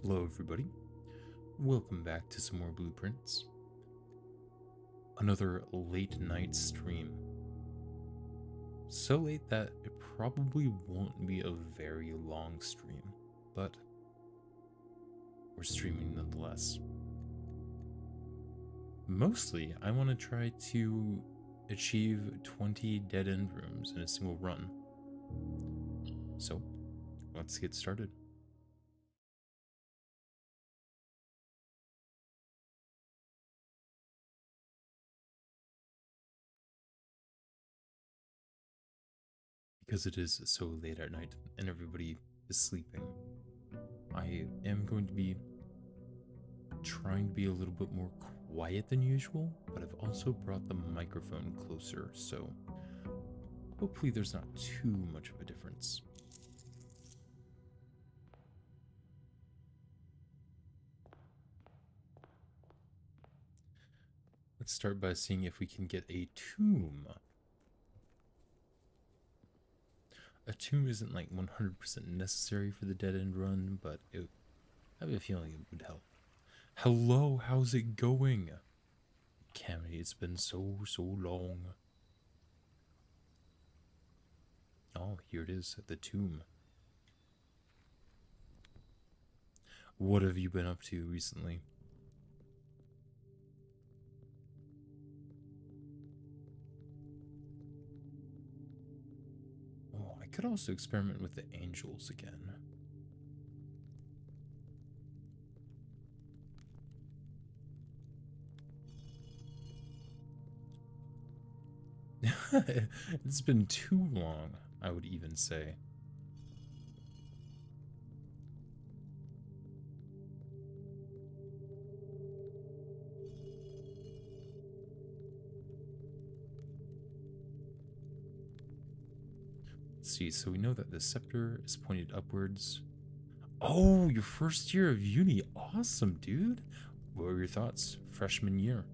Hello everybody, welcome back to some more Blueprints. Another late night stream. So late that it probably won't be a very long stream, but we're streaming nonetheless. Mostly, I want to try to achieve 20 dead-end rooms in a single run. So, let's get started. Because it is so late at night and everybody is sleeping, I am going to be trying to be a little bit more quiet than usual, but I've also brought the microphone closer, so hopefully there's not too much of a difference. Let's start by seeing if we can get a tomb. A tomb isn't like 100% necessary for the dead end run, but I have a feeling it would help. Hello, how's it going? Cammy, it's been so long. Oh, here it is, the tomb. What have you been up to recently? Oh, I could also experiment with the angels again. It's been too long, I would even say. Let's see, so we know that the scepter is pointed upwards. Oh, your first year of uni. Awesome, dude. What were your thoughts? Freshman year.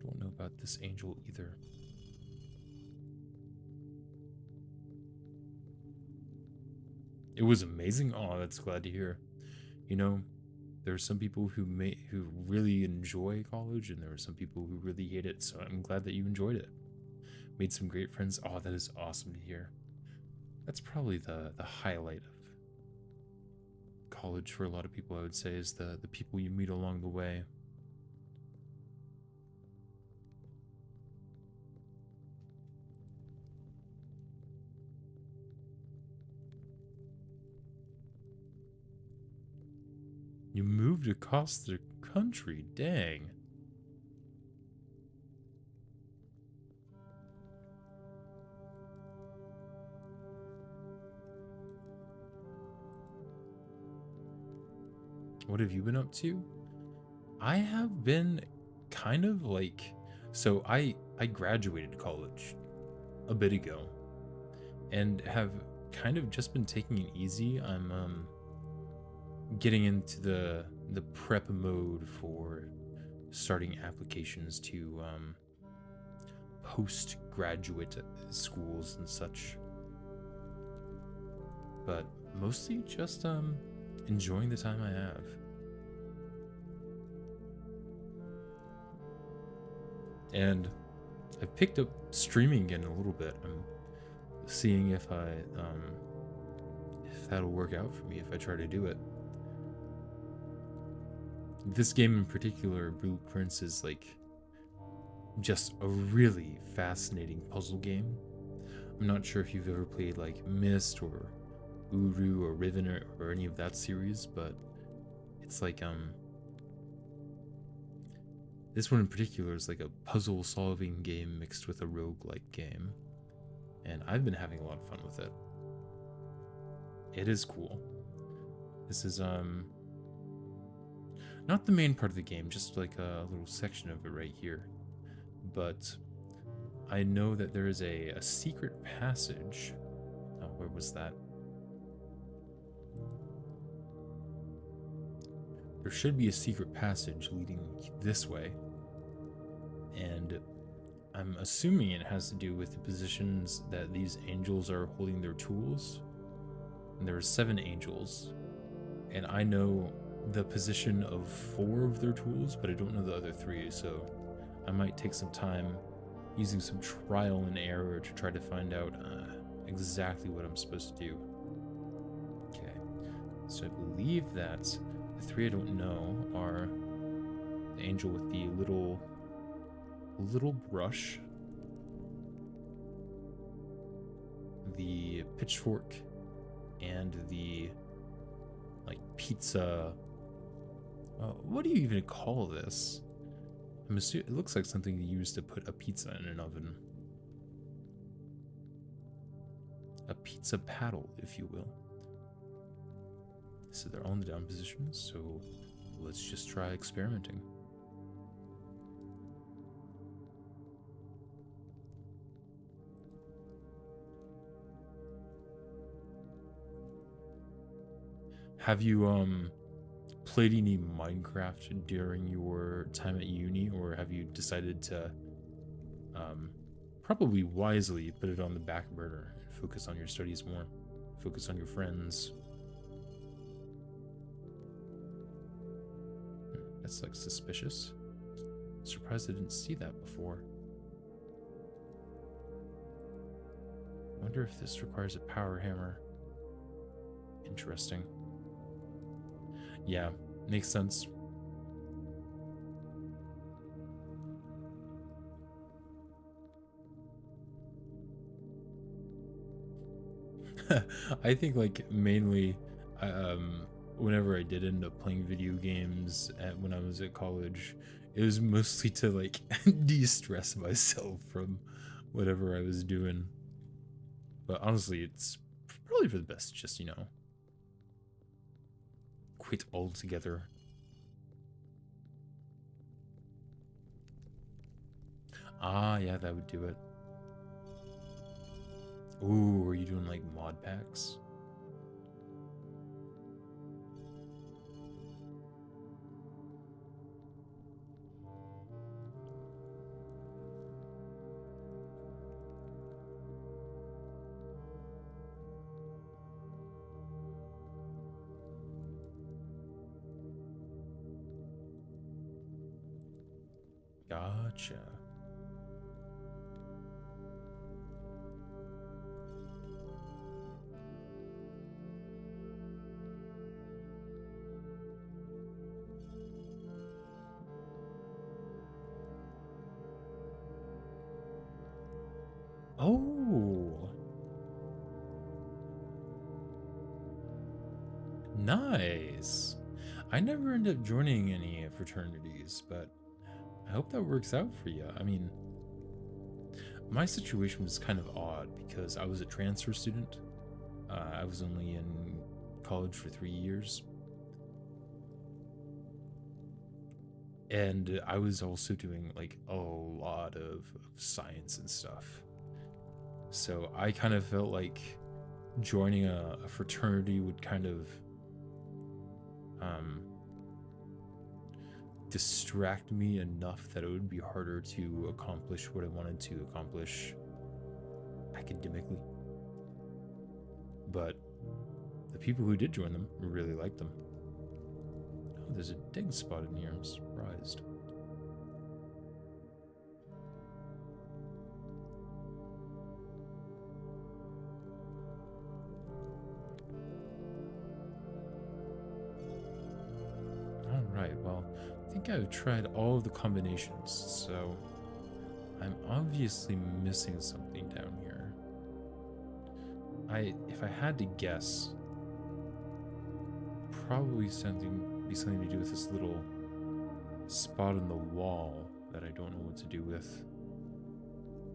Don't know about this angel either. It was amazing. Oh, that's glad to hear. You know, there are some people who really enjoy college, and there are some people who really hate it. So I'm glad that you enjoyed it. Made some great friends. Oh, that is awesome to hear. That's probably the highlight of college for a lot of people, I would say, is the people you meet along the way. You moved across the country, dang. What have you been up to? I have been kind of like, so I graduated college a bit ago and have kind of just been taking it easy. I'm getting into the prep mode for starting applications to postgraduate schools and such. But mostly just enjoying the time I have. And I've picked up streaming again a little bit. I'm seeing if that'll work out for me if I try to do it. This game in particular, Blueprints, is like just a really fascinating puzzle game. I'm not sure if you've ever played like Myst or Uru or Riven or any of that series, but it's like this one in particular is like a puzzle solving game mixed with a roguelike game, and I've been having a lot of fun with it. It is cool. This is not the main part of the game, just like a little section of it right here. But I know that there is a secret passage. Oh, where was that? there should be a secret passage leading this way. And I'm assuming it has to do with the positions that these angels are holding their tools. And there are 7 angels. And I know the position of 4 of their tools, but I don't know the other 3. So I might take some time using some trial and error to try to find out exactly what I'm supposed to do. Okay. So I believe that the 3 I don't know are the angel with the little brush, the pitchfork, and the like pizza. What do you even call this? I'm assuming it looks like something you use to put a pizza in an oven. A pizza paddle, if you will. So they're all in the down position, so let's just try experimenting. Have you played any Minecraft during your time at uni, or have you decided to probably wisely put it on the back burner and focus on your studies more, focus on your friends? That's like suspicious. Surprised I didn't see that before. Wonder if this requires a power hammer. Interesting. Yeah, makes sense. I think like mainly whenever I did end up playing video games when I was at college, it was mostly to like de-stress myself from whatever I was doing. But honestly, it's probably for the best, just, you know, quit altogether. Ah, yeah, that would do it. Ooh, are you doing like mod packs? Gotcha. Oh, nice. I never ended up joining any fraternities, but I hope that works out for you. I mean, my situation was kind of odd because I was a transfer student. I was only in college for 3 years. And I was also doing like a lot of science and stuff. So I kind of felt like joining a fraternity would kind of distract me enough that it would be harder to accomplish what I wanted to accomplish academically. But the people who did join them really liked them. Oh, there's a dig spot in here. I'm surprised. Alright, well, I think I've tried all of the combinations, so I'm obviously missing something down here. If I had to guess, probably something to do with this little spot on the wall that I don't know what to do with.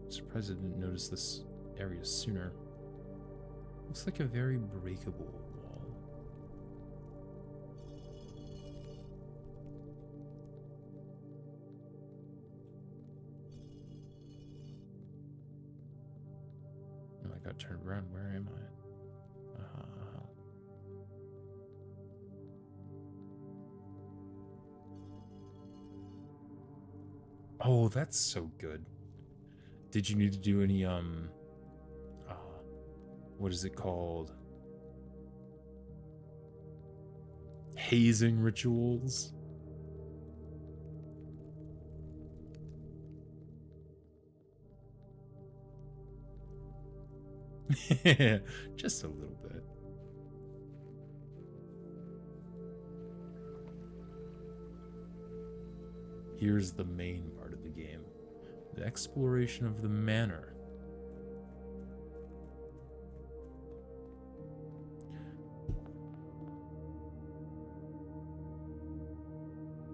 I'm surprised I didn't notice this area sooner. Looks like a very breakable wall. Oh, I got turned around. Where am I? Oh, that's so good. Did you need to do any, what is it called? Hazing rituals? Just a little bit. Here's the main part of the game, the exploration of the manor.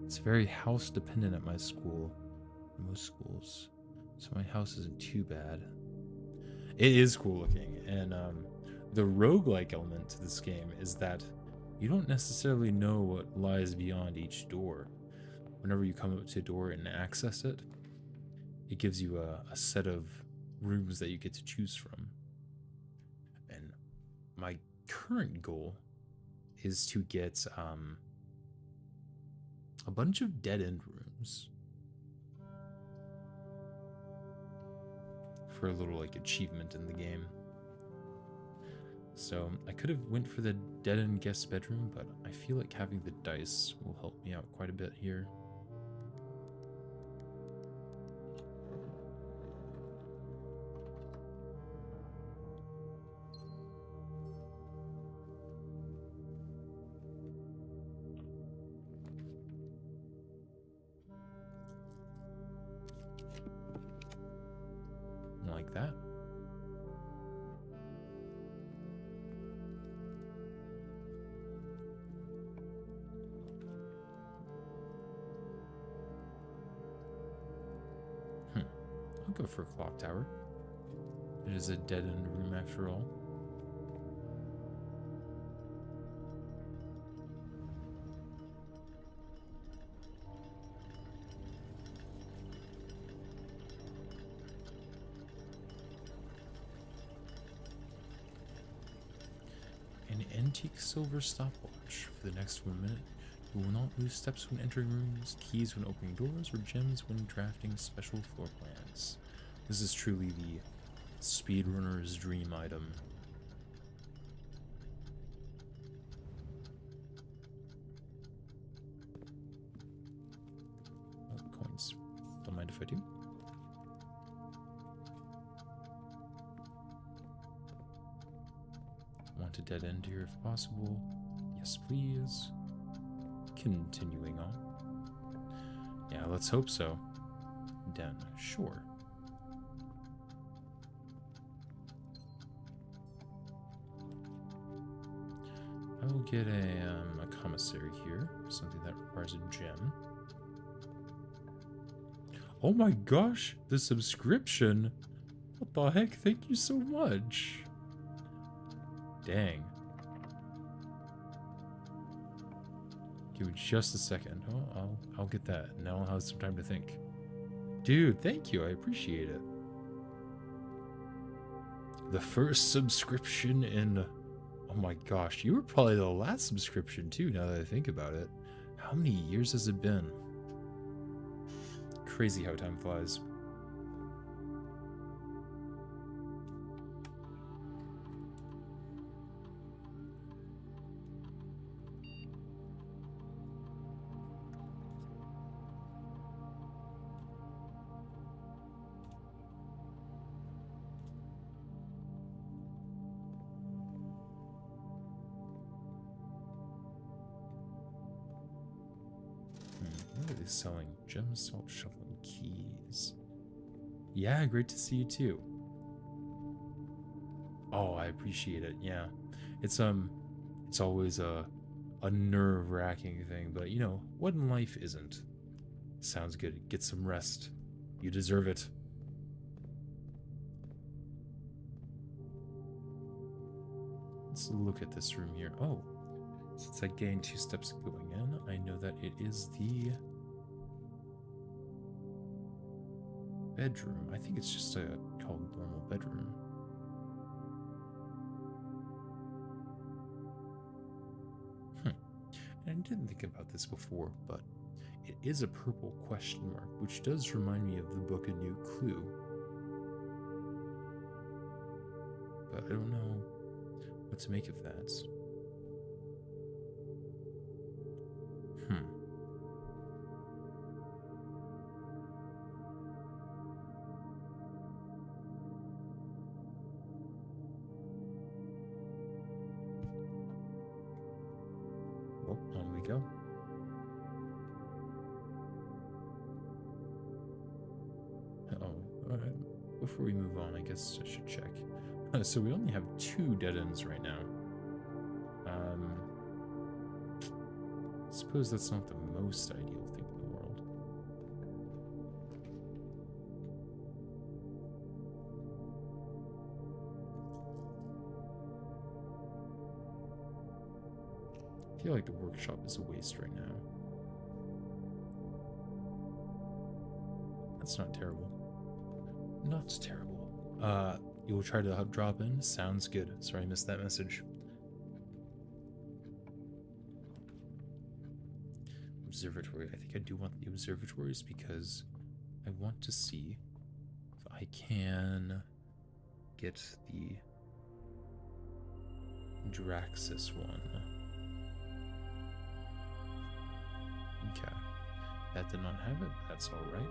It's very house dependent at my school, most schools, so my house isn't too bad. It is cool looking, and the roguelike element to this game is that you don't necessarily know what lies beyond each door. Whenever you come up to a door and access it, it gives you a set of rooms that you get to choose from. And my current goal is to get a bunch of dead-end rooms for a little like achievement in the game. So I could have went for the dead-end guest bedroom, but I feel like having the dice will help me out quite a bit here. Like that. I'll go for a clock tower. It is a dead-end room after all. An antique silver stopwatch. For the next 1 minute, you will not lose steps when entering rooms, keys when opening doors, or gems when drafting special floor plans. This is truly the speedrunner's dream item. Oh, coins. Don't mind if I do. Want a dead end here if possible? Yes, please. Continuing on. Yeah, let's hope so. Den, sure. I will get a commissary here, something that requires a gem. Oh my gosh, the subscription! What the heck? Thank you so much. Dang. Give me just a second. Oh, I'll get that. Now I'll have some time to think. Dude, thank you. I appreciate it. The first subscription in... Oh my gosh, you were probably the last subscription too, now that I think about it. How many years has it been? Crazy how time flies. What are they selling? Gem salt shovel and keys. Yeah, great to see you too. Oh, I appreciate it. Yeah, it's always a nerve-wracking thing, but you know what in life isn't. Sounds good. Get some rest. You deserve it. Let's look at this room here. Oh, since I gained 2 steps going in, I know that it is the bedroom. I think it's just called normal bedroom. And I didn't think about this before, but It is a purple question mark, which does remind me of the book A New Clue. But I don't know what to make of that. Well, on we go. Before we move on, I guess I should check. So we only have 2 dead ends right now. I suppose that's not the most ideal thing in the world. I feel like the workshop is a waste right now. That's not terrible. Not terrible. You will try to drop in? Sounds good. Sorry I missed that message. Observatory. I think I do want the observatories because I want to see if I can get the Draxus one. Okay. That did not have it. That's alright.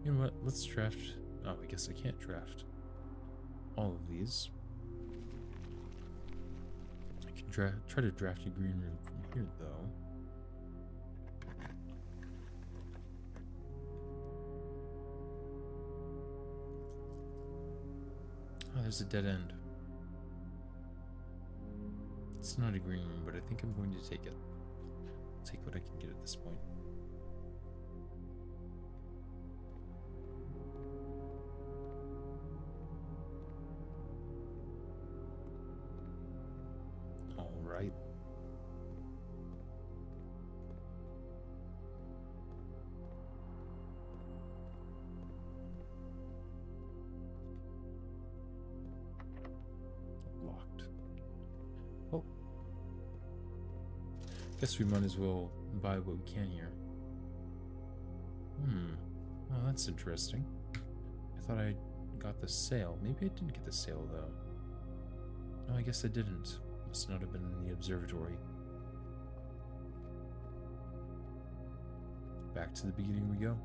You know what? Let's draft. Oh, I guess I can't draft all of these. I can try to draft a green room from here, though. Oh, there's a dead end. It's not a green room, but I think I'm going to take it. I'll take what I can get at this point. Right. Locked. Oh. Guess we might as well buy what we can here. Well, that's interesting. I thought I got the sale. Maybe I didn't get the sale, though. No, I guess I didn't. Must not have been in the observatory. Back to the beginning we go.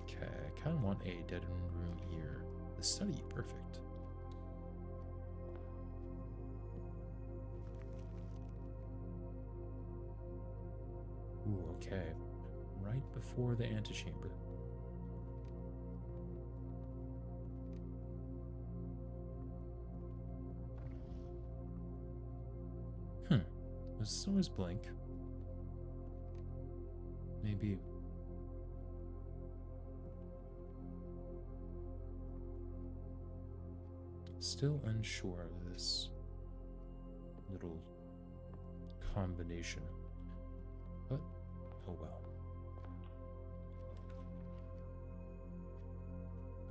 Okay, I kind of want a dead end room here. The study, perfect. Ooh, okay. Right before the antechamber. It's always blank. Maybe. Still unsure of this little combination. But, oh well.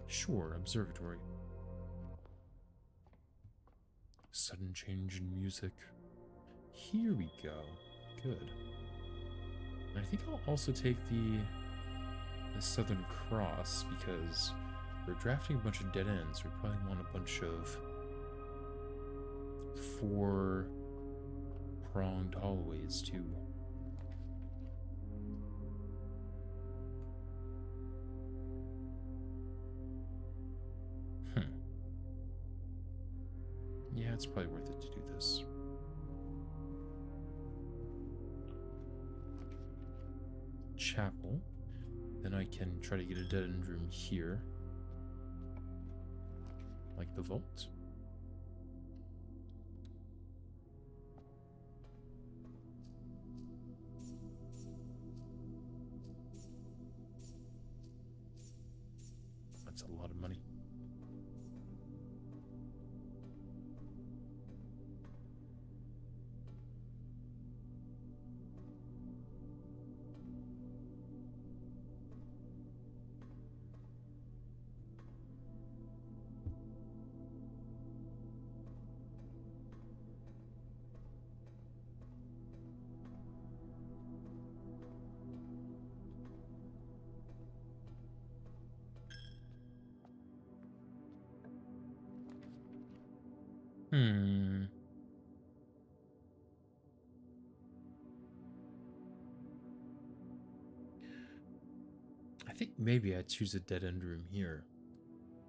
Sure, observatory. Sudden change in music. Here we go. Good. And I think I'll also take the Southern Cross because we're drafting a bunch of dead ends. We probably want a bunch of 4-pronged hallways too. Yeah, it's probably worth it to do this. Chapel. Then I can try to get a dead end room here. Like the vault. That's a lot of money. Hmm. I think maybe I choose a dead end room here.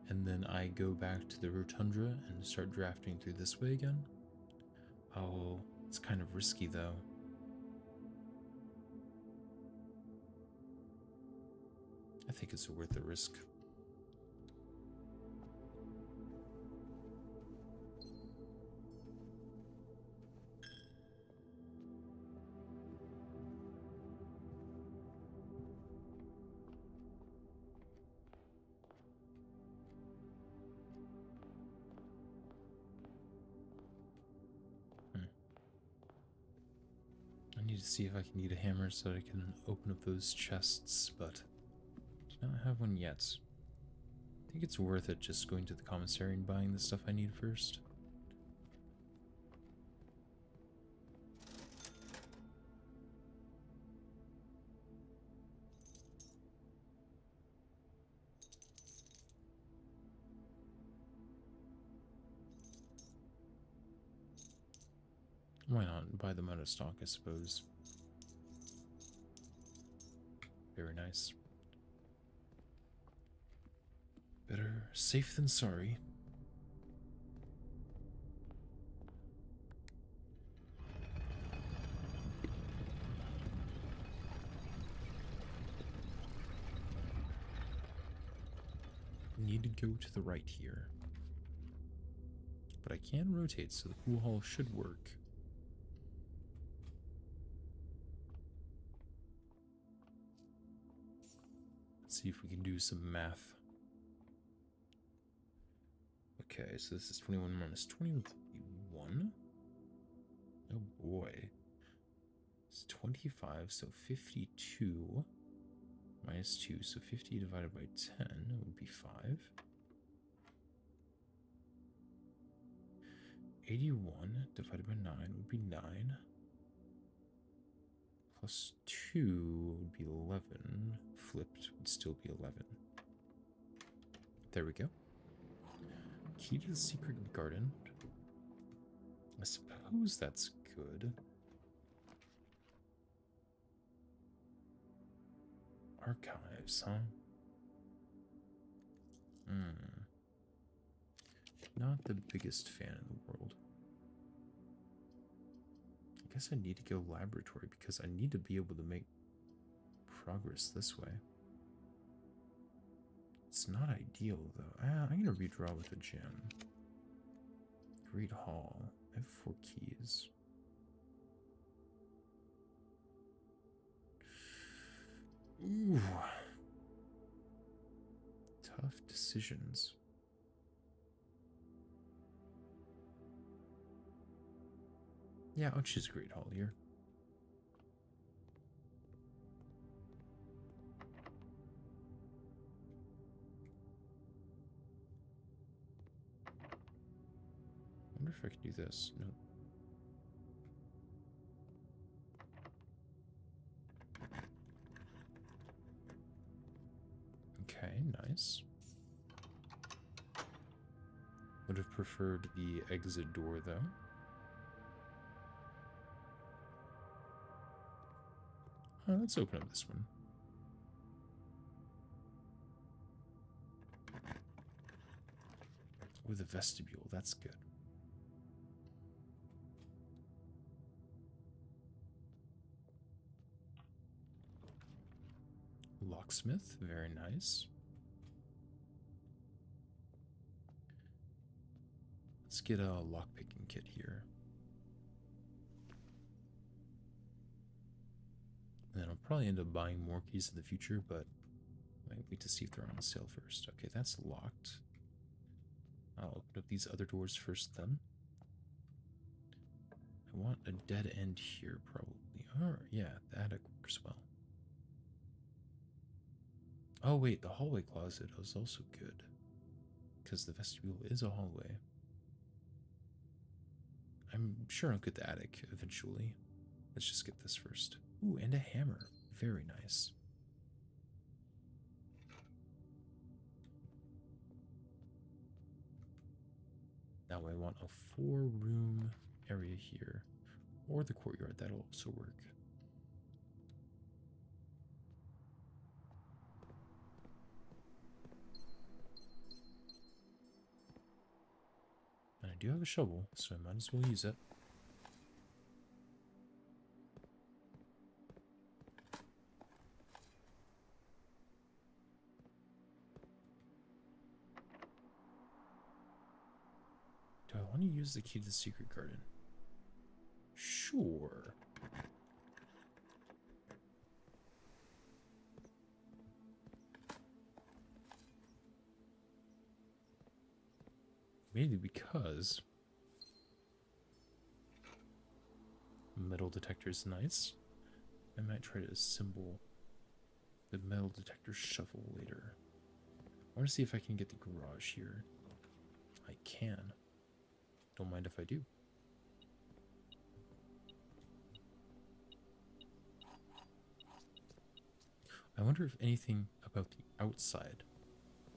And then I go back to the rotundra and start drafting through this way again. Oh, it's kind of risky though. I think it's worth the risk. I need to see if I can get a hammer so that I can open up those chests, but do not have one yet. I think it's worth it just going to the commissary and buying the stuff I need first. Why not buy them out of stock, I suppose. Very nice. Better safe than sorry. Need to go to the right here. But I can rotate, so the pool hall should work. Let's see if we can do some math. Okay, so this is 21 minus 21. Oh boy. It's 25, so 52 minus 2, so 50 divided by 10 would be 5. 81 divided by 9 would be 9. Plus 2 would be 11. Flipped would still be 11. There we go. Key to the secret garden. I suppose that's good. Archives, huh? Not the biggest fan in the world. I guess I need to go laboratory because I need to be able to make progress this way. It's not ideal though. I'm gonna redraw with a gem. Great Hall. I have 4 keys. Ooh. Tough decisions. Yeah, I'll choose Great Hall here. I wonder if I can do this. No. Okay, nice. Would have preferred the exit door though. Let's open up this one. With a vestibule, that's good. Locksmith, very nice. Let's get a lockpicking kit here. And then I'll probably end up buying more keys in the future, but Wait to see if they're on sale first. Okay, that's locked. I'll open up these other doors first then. I want a dead end here, probably. Oh, yeah, the attic works well. Oh, wait, the hallway closet is also good. Because the vestibule is a hallway. I'm sure I'll get the attic eventually. Let's just get this first. Ooh, and a hammer. Very nice. Now I want a 4-room area here. Or the courtyard, that'll also work. And I do have a shovel, so I might as well use it. Do I want to use the key to the secret garden? Sure. Mainly because metal detector is nice. I might try to assemble the metal detector shovel later. I want to see if I can get the garage here. I can. Don't mind if I do. I wonder if anything about the outside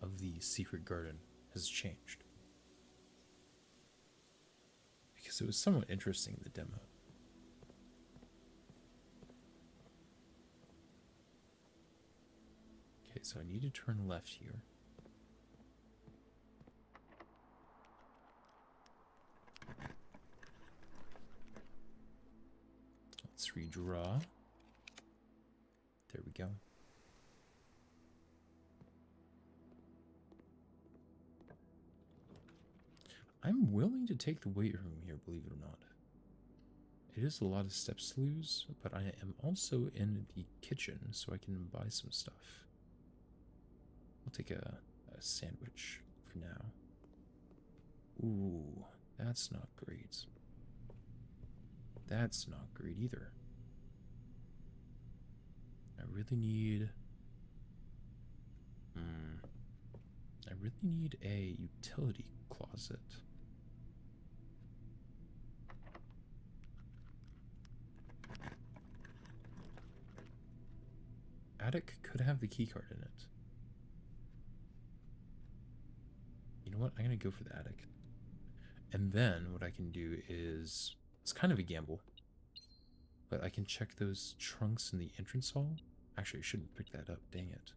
of the secret garden has changed. Because it was somewhat interesting in the demo. Okay, so I need to turn left here. Let's redraw. There we go. I'm willing to take the weight room here, believe it or not. It is a lot of steps to lose, but I am also in the kitchen, so I can buy some stuff. I'll take a sandwich for now. Ooh, that's not great. That's not great either. I really need... I really need a utility closet. Attic could have the keycard in it. You know what? I'm going to go for the attic. And then what I can do is... It's kind of a gamble. But I can check those trunks in the entrance hall. Actually, I shouldn't pick that up. Dang it.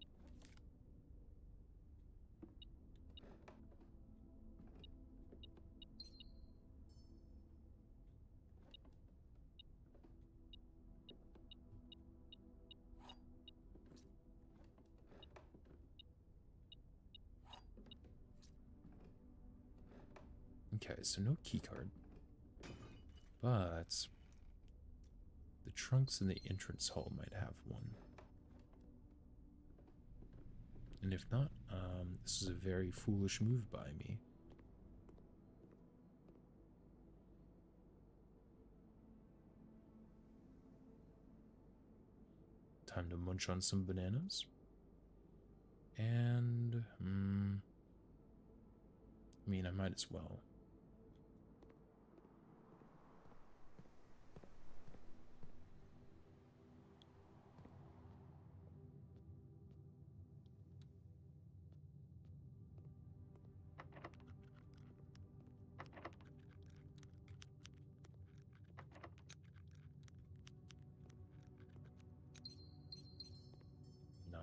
Okay, so no keycard. But the trunks in the entrance hall might have one. And if not, this is a very foolish move by me. Time to munch on some bananas. And, I mean, I might as well.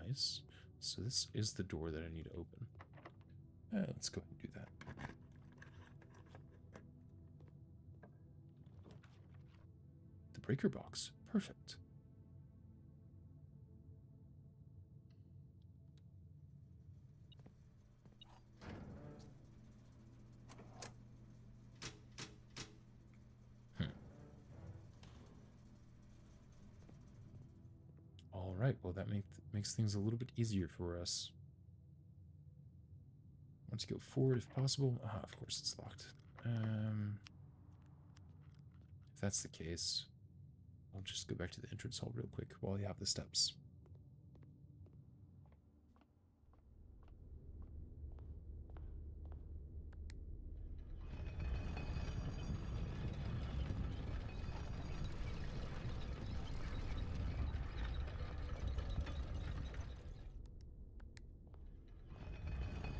Nice. So this is the door that I need to open. Let's go ahead and do that. The breaker box. Perfect. All Alright, well that makes things a little bit easier for us. Want to go forward if possible? Ah, of course it's locked. If that's the case, I'll just go back to the entrance hall real quick while you have the steps.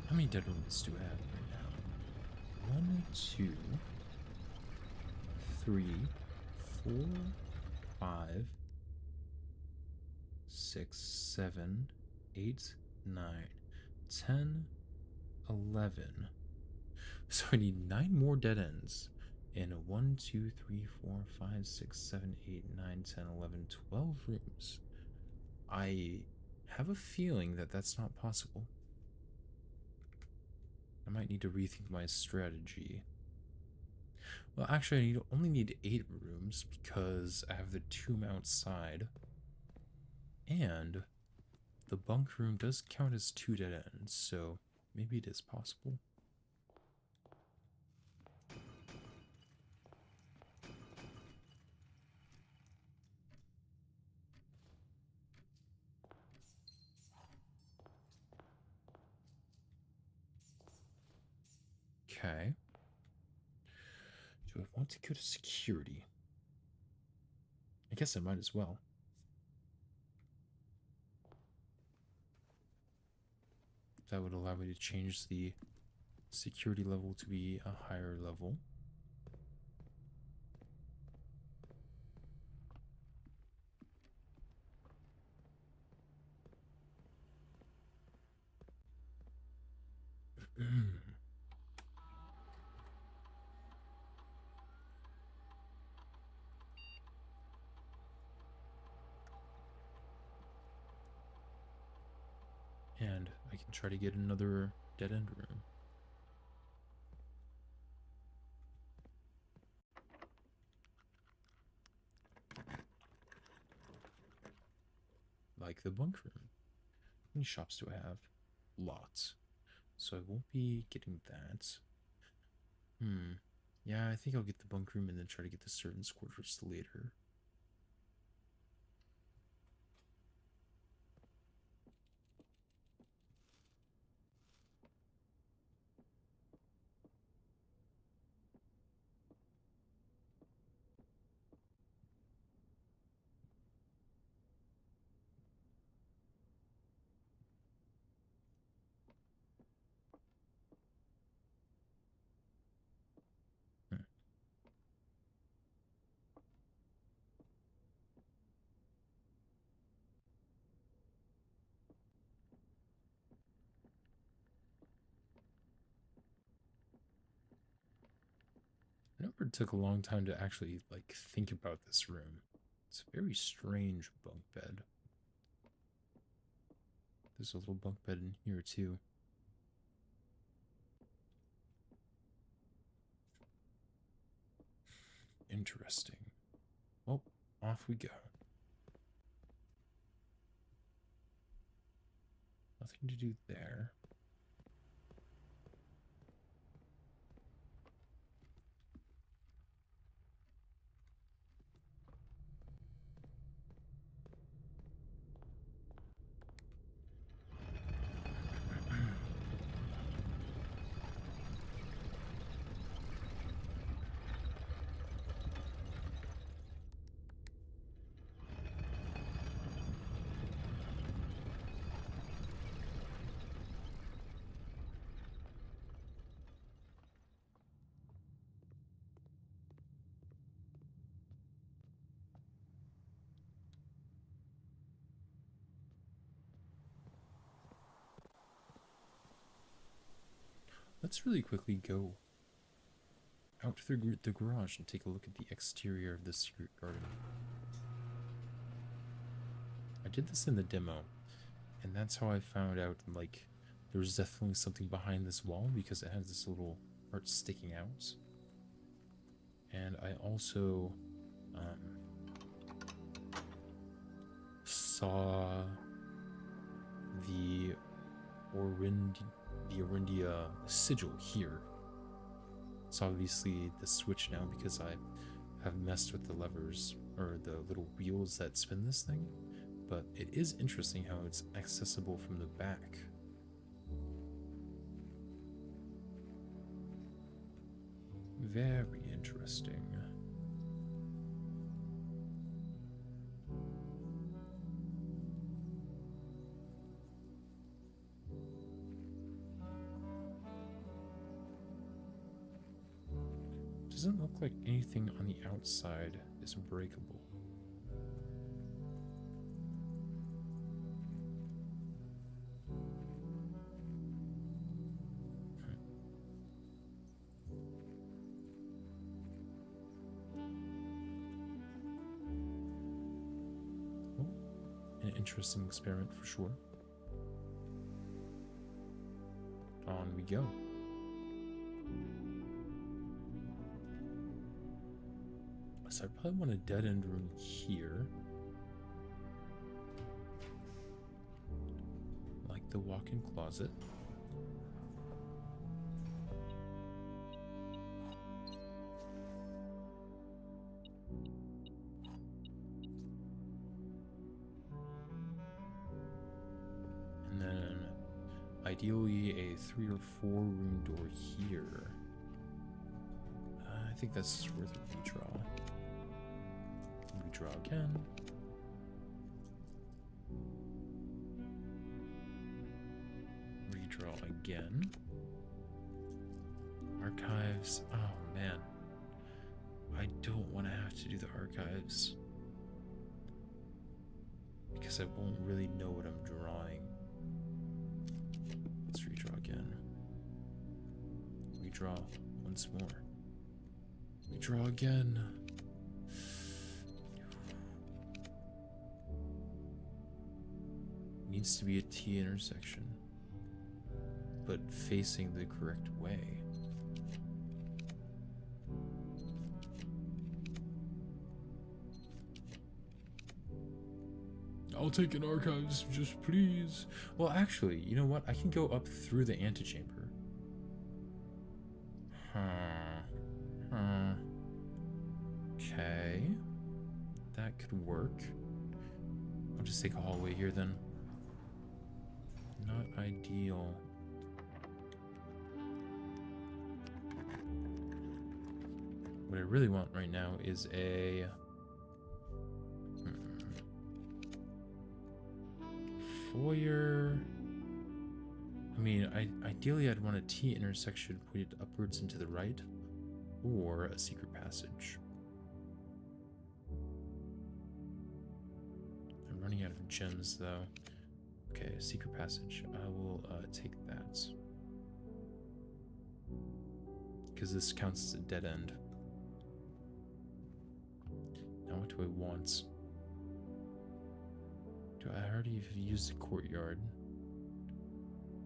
How many dead rooms do I have right now? 1, 2, 3, 4, 5, 6, 7, 8, 9, 10, 11. So I need 9 more dead ends in 1, 2, 3, 4, 5, 6, 7, 8, 9, 10, 11, 12 rooms. I have a feeling that that's not possible. I might need to rethink my strategy. Well, actually, I only need 8 rooms because I have the tomb outside. And the bunk room does count as 2 dead ends, so maybe it is possible. Okay. Do I want to go to security? I guess I might as well. That would allow me to change the security level to be a higher level. And I can try to get another dead end room. Like the bunk room. How many shops do I have? Lots. So I won't be getting that. Yeah, I think I'll get the bunk room and then try to get the servants' quarters later. Hmm. I never took a long time to actually, like, think about this room. It's a very strange bunk bed. There's a little bunk bed in here, too. Interesting. Well, off we go. Nothing to do there. Let's really quickly go out through the garage and take a look at the exterior of the secret garden. I did this in the demo, and that's how I found out, like, there was definitely something behind this wall because it has this little part sticking out. And I also saw the Orindia sigil here. It's obviously the switch now because I have messed with the levers or the little wheels that spin this thing, but it is interesting how it's accessible from the back. Very interesting. Doesn't look like anything on the outside is breakable. An interesting experiment for sure. On we go. So I probably want a dead end room here. Like the walk-in closet. And then ideally a 3 or 4 room door here. I think that's worth a redraw. Redraw again. Redraw again. Archives. Oh man. I don't want to have to do the archives. Because I won't really know what I'm drawing. Let's redraw again. Redraw once more. Redraw again. Needs to be a T intersection, but facing the correct way. I'll take an archives, just please. Well, actually, you know what? I can go up through the antechamber. Okay. That could work. I'll just take a hallway here then. Not ideal. What I really want right now is a foyer. I mean, ideally I'd want a T intersection pointed upwards and to the right, or a secret passage. I'm running out of gems though. Okay, secret passage. I will take that. Because this counts as a dead end. Now what do I want? I already have used the courtyard.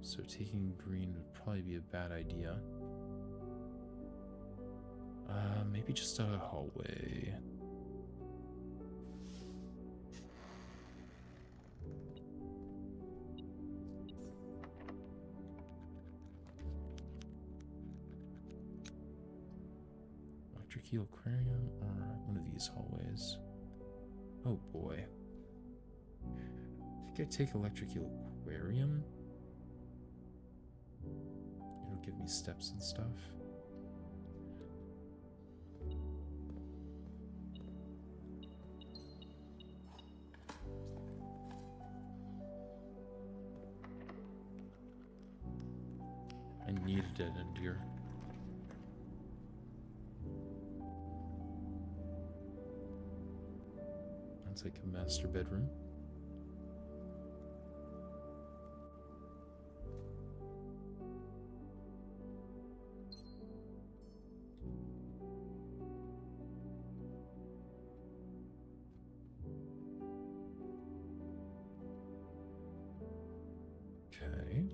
So taking green would probably be a bad idea. Maybe just a hallway. Electric Eel Aquarium or one of these hallways. Oh boy. I think I take Electric Eel Aquarium. It'll give me steps and stuff. I need a dead end here. That's like a master bedroom. Okay.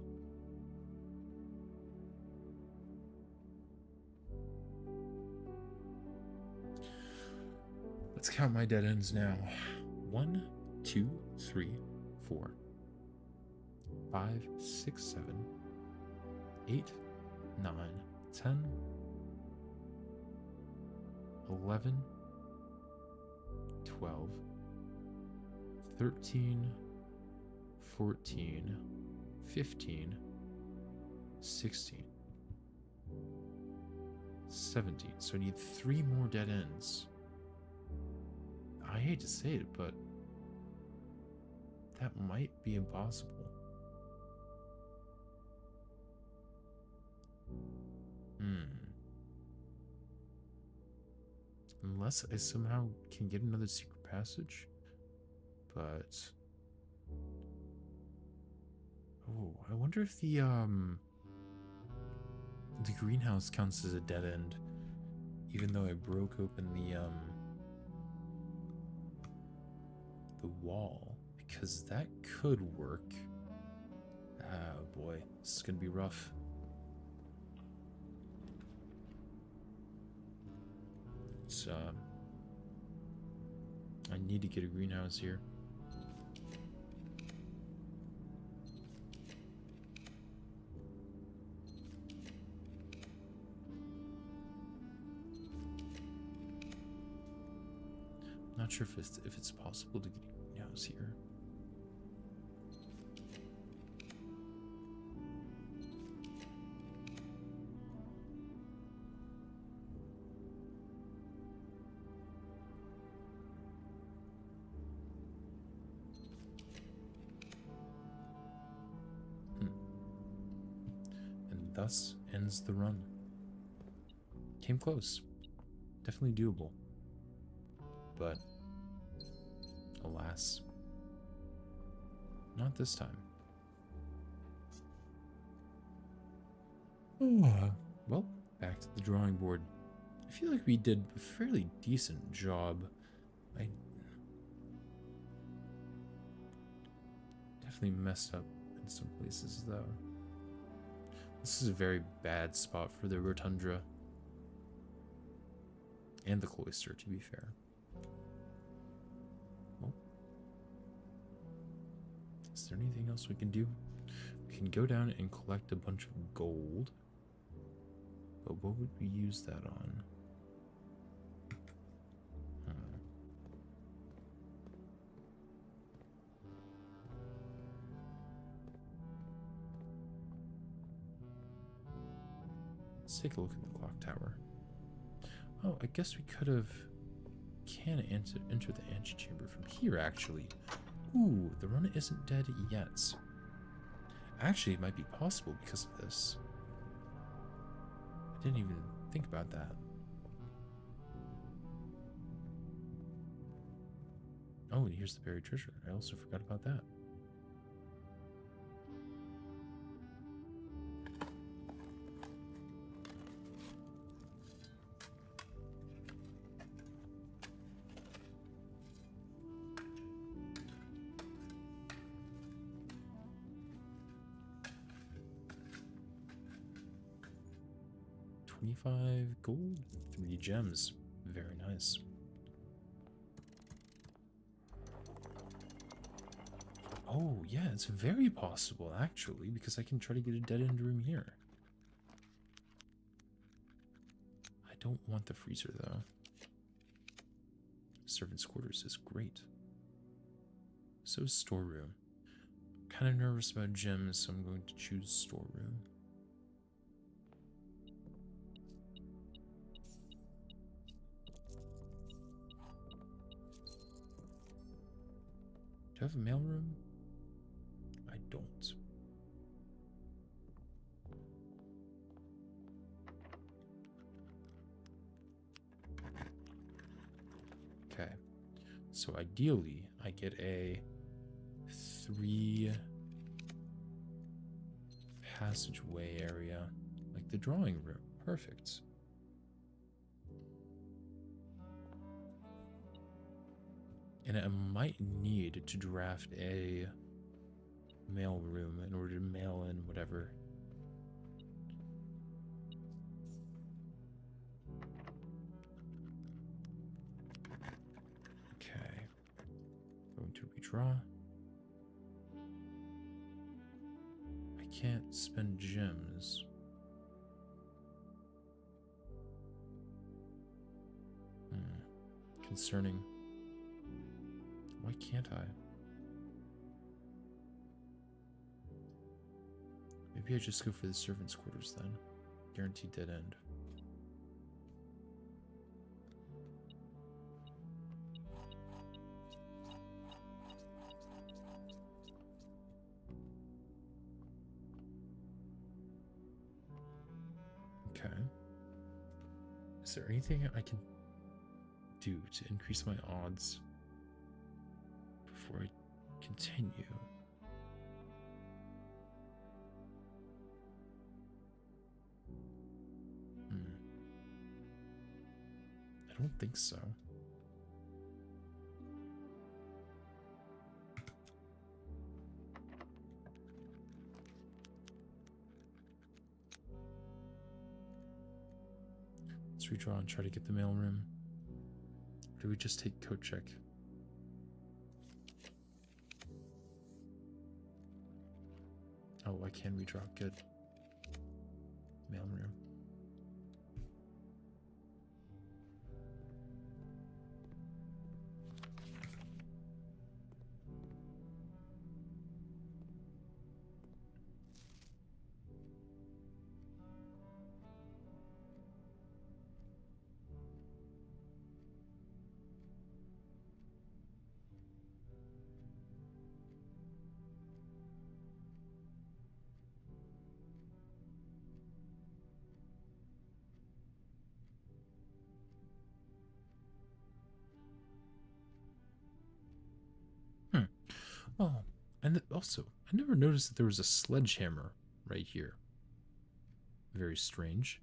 Let's count my dead ends now. 1, 2, 3, 4, 5, 6, 7, 8, 9, 10, 11, 12, 13, 14, 15, 16, 17. So I need 3 more dead ends. I hate to say it, but that might be impossible. Unless I somehow can get another secret passage. But oh, I wonder if the greenhouse counts as a dead end, even though I broke open the wall, because that could work. Oh boy, this is gonna be rough. It's I need to get a greenhouse here. Not sure if it's possible to get a greenhouse here. And thus ends the run. Came close. Definitely doable. But alas, not this time. Well, back to the drawing board. I feel like we did a fairly decent job. I definitely messed up in some places, though. This is a very bad spot for the rotundra. And the cloister, to be fair. Well, is there anything else we can do? We can go down and collect a bunch of gold. But what would we use that on? Let's take a look at the clock tower. Oh, I guess we could have... Can enter the antechamber from here, actually. Ooh, the run isn't dead yet. Actually, it might be possible because of this. I didn't even think about that. Oh, and here's the buried treasure. I also forgot about that. $25 gold, 3 gems. Very nice. Oh, yeah, it's very possible, actually, because I can try to get a dead-end room here. I don't want the freezer, though. Servant's quarters is great. So storeroom. Kind of nervous about gems, so I'm going to choose storeroom. Do I have a mailroom? I don't. Okay. So ideally, I get a 3 passageway area, like the drawing room. Perfect. And I might need to draft a mail room in order to mail in whatever. Okay. Going to redraw. I can't spend gems. Concerning. Why can't I? Maybe I just go for the servants' quarters then. Guaranteed dead end. Okay. Is there anything I can do to increase my odds before I continue? I don't think so. Let's redraw and try to get the mailroom. Or do we just take coat check? Oh, I can redraw. Good. Mailroom. Oh, and also, I never noticed that there was a sledgehammer right here. Very strange.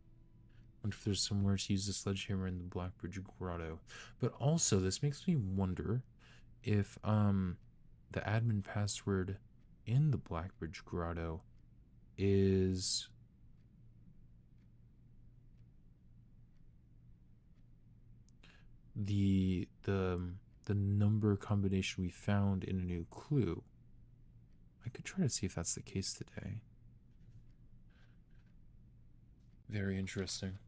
Wonder if there's somewhere to use the sledgehammer in the Blackbridge Grotto. But also, this makes me wonder if the admin password in the Blackbridge Grotto is the number combination we found in a new clue. I could try to see if that's the case today. Very interesting.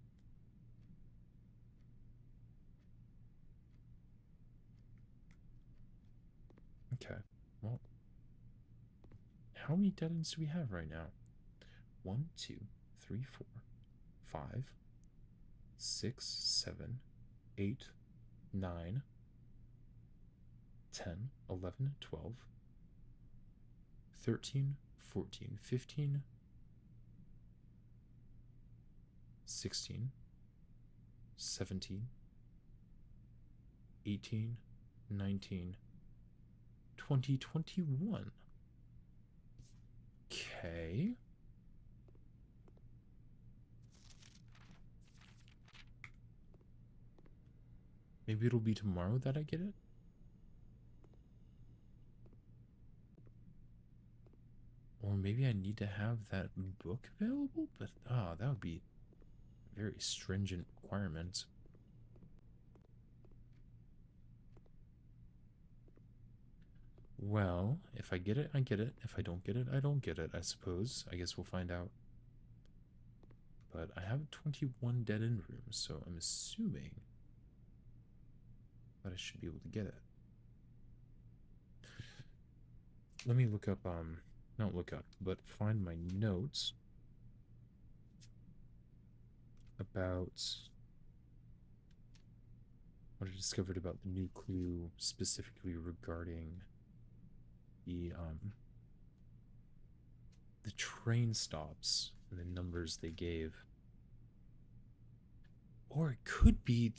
Okay, well, how many dead ends do we have right now? 1, 2, 3, 4, 5, 6, 7, 8, 9, 10, 11, 12, 13, 14, 15, 16, 17, 18, 19, 20, 21. Okay. Maybe it'll be tomorrow that I get it? Or maybe I need to have that book available? But, that would be a very stringent requirement. Well, if I get it, I get it. If I don't get it, I don't get it, I suppose. I guess we'll find out. But I have 21 dead-end rooms, so I'm assuming that I should be able to get it. Let me look up, not look up, but find my notes about what I discovered about the new clue, specifically regarding the train stops and the numbers they gave. Or it could be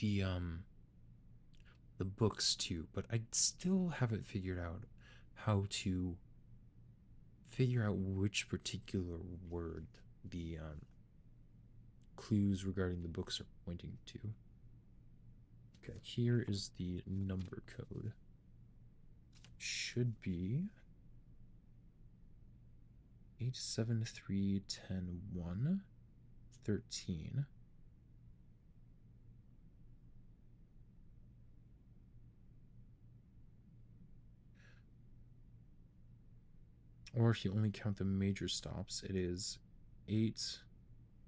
the books too, but I still haven't figured out how to figure out which particular word the clues regarding the books are pointing to. Okay, here is the number code. Should be 87310-1-13. Or if you only count the major stops, it is 8,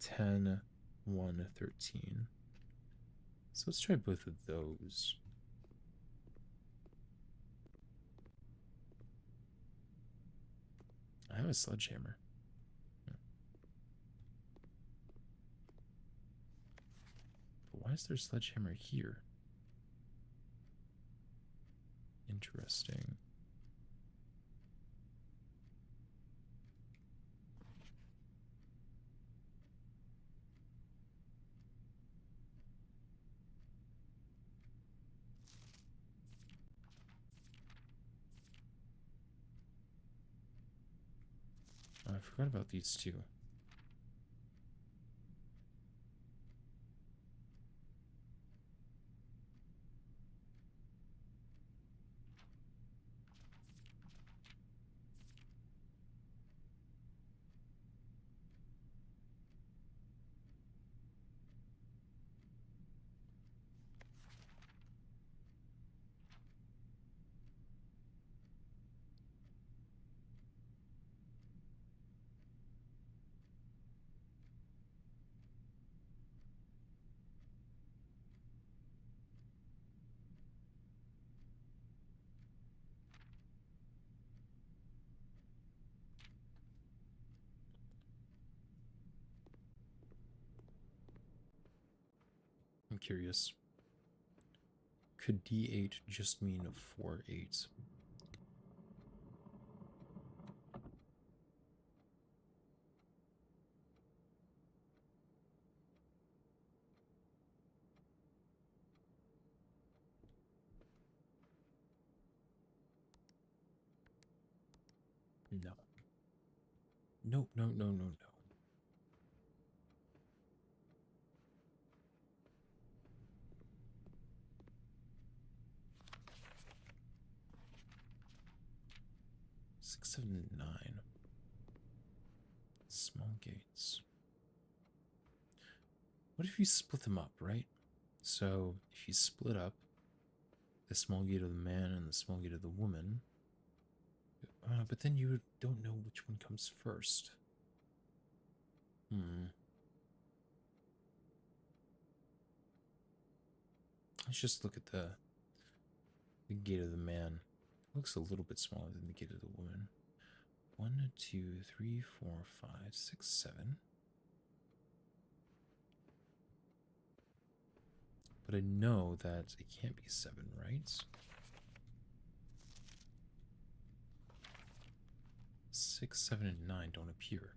10, 1, 13. So let's try both of those. I have a sledgehammer. But why is there a sledgehammer here? Interesting. Oh, I forgot about these two. I'm curious. Could D8 just mean 4-8? No. No, no, no, no, no. Six, 7, 9. Small gates. What if you split them up, right? So if you split up the small gate of the man and the small gate of the woman, but then you don't know which one comes first. Let's just look at the gate of the man. It looks a little bit smaller than the gate of the woman. 1, 2, 3, 4, 5, 6, 7. But I know that it can't be 7, right? 6, 7, and 9 don't appear.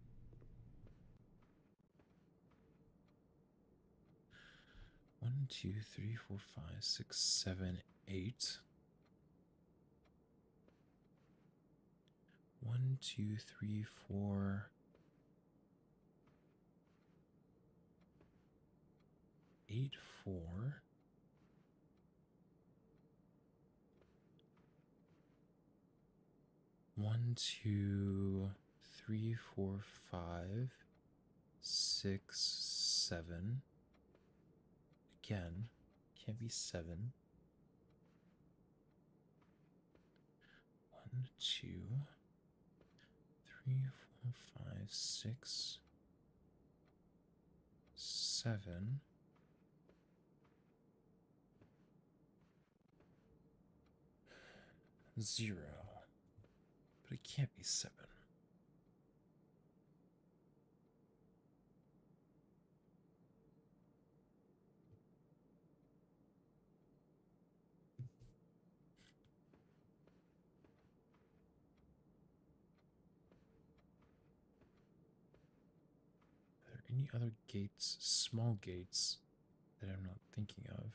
One, 2, 3, 4, 5, 6, 7, 8. 1, 2, 3, 4, 8, 4. One, 2, 3, 4, 5, 6, 7. Again, can't be 7. 1, 2, 3, 4, 5, 6, 7. Zero. But it can't be 7. Are there any other gates, small gates, that I'm not thinking of?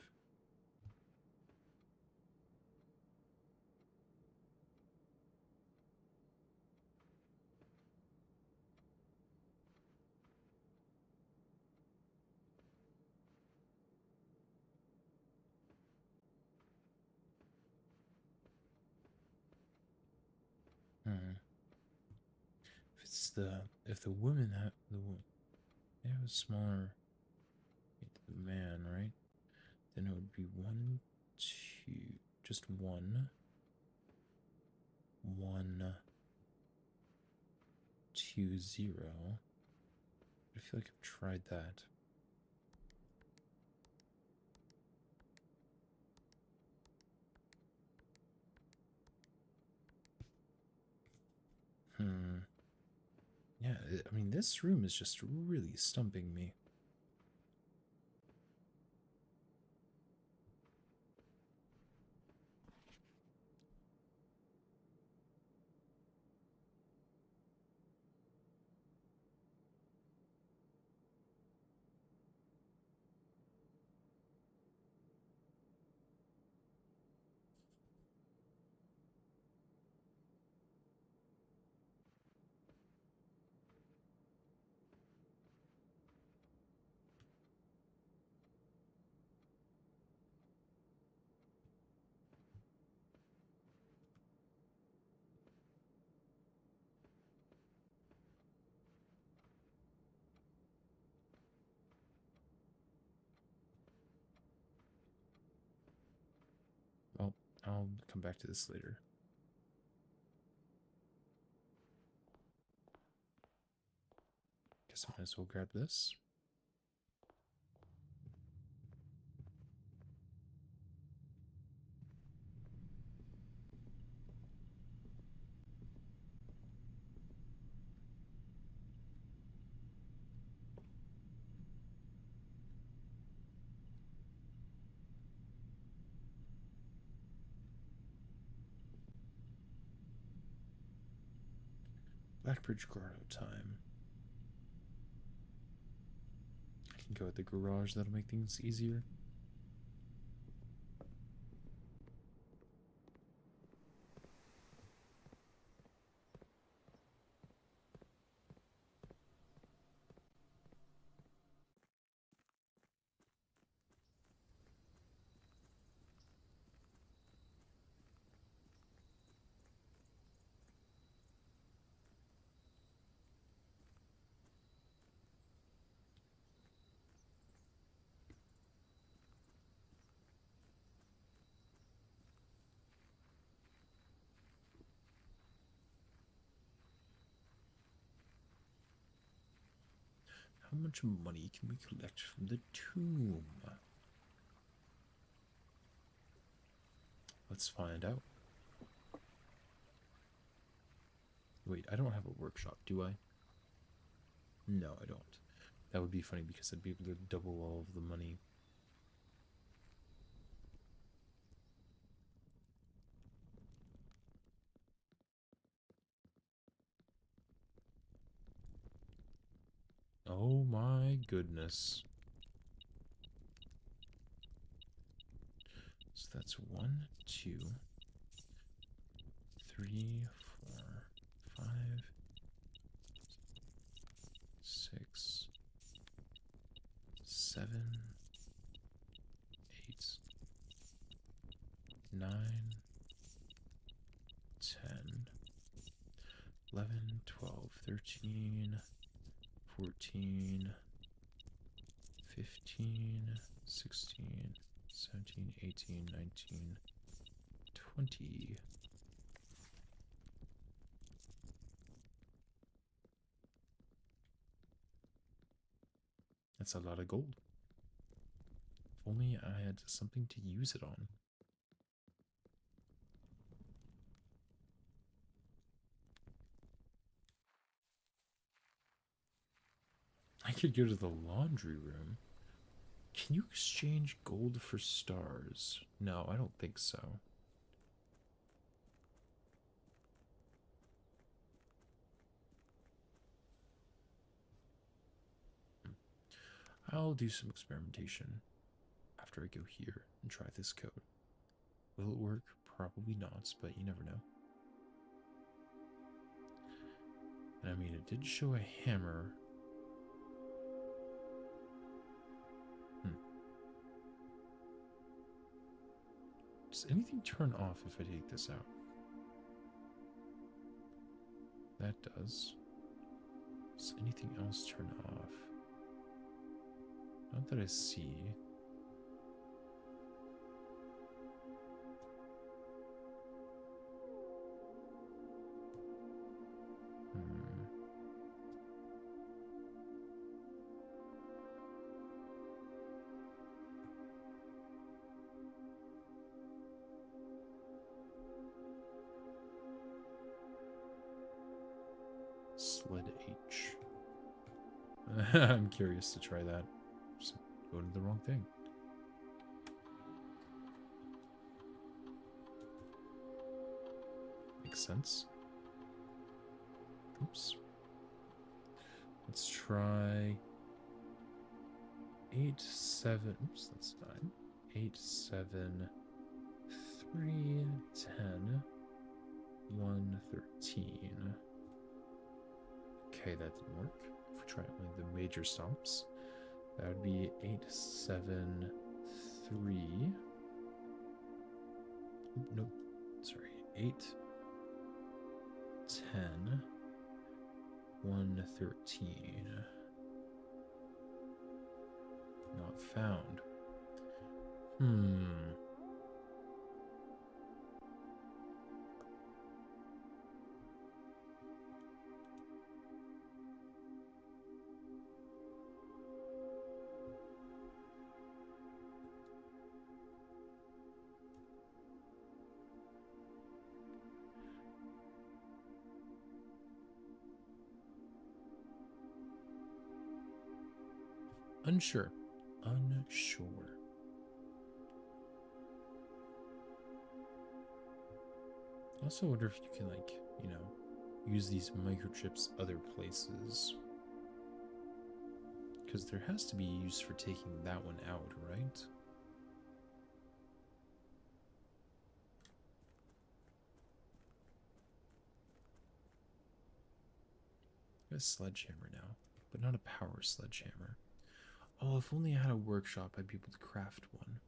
If the women have they have a smaller man, right? Then it would be 1, 2, just 1, 1, 120. I feel like I've tried that. Yeah, I mean, this room is just really stumping me. Well, I'll come back to this later. Guess I might as well grab this. Blackbridge Grotto time. I can go at the garage, that'll make things easier. How much money can we collect from the tomb? Let's find out. Wait, I don't have a workshop, do I? No, I don't. That would be funny because I'd be able to double all of the money. Oh my goodness. So that's 1, 2, 3, 4, 5, 6, 7, 8, 9, 10, 11, 12, 13, 14, 15, 16, 17, 18, 19, 20. That's a lot of gold. If only I had something to use it on. I could go to the laundry room. Can you exchange gold for stars? No, I don't think so. I'll do some experimentation after I go here and try this code. Will it work? Probably not, but you never know. And I mean, it did show a hammer. Does anything turn off if I take this out? That does. Does anything else turn off? Not that I see. Sled H. I'm curious to try that. Just go to the wrong thing. Makes sense. Oops. Let's try 8, 7. Oops, that's 9. 8, 7, 3, 10, 1, 13. Okay, that didn't work. If we try only the major stops, that would be 8, 7, 3. Nope. Sorry. 8, 10, 1, 13. Not found. Unsure. I also wonder if you can, like, use these microchips other places. Because there has to be use for taking that one out, right? I got a sledgehammer now, but not a power sledgehammer. Oh, if only I had a workshop, I'd be able to craft one.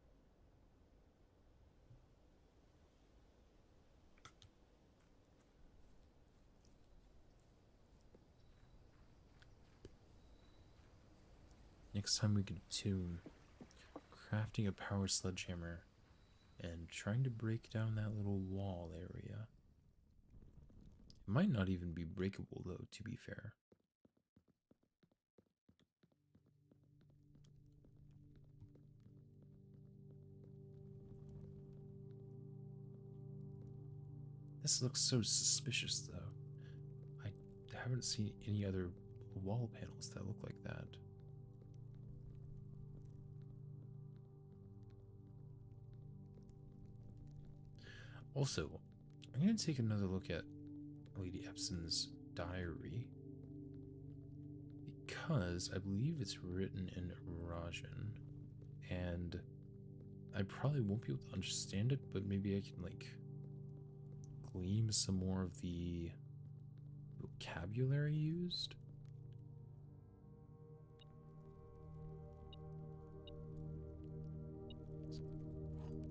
Next time we can tune crafting a power sledgehammer and trying to break down that little wall area. It might not even be breakable, though, to be fair. This looks so suspicious, though. I haven't seen any other wall panels that look like that. Also, I'm going to take another look at Lady Epson's diary, because I believe it's written in Rajan, and I probably won't be able to understand it, but maybe I can, like, glean some more of the vocabulary used.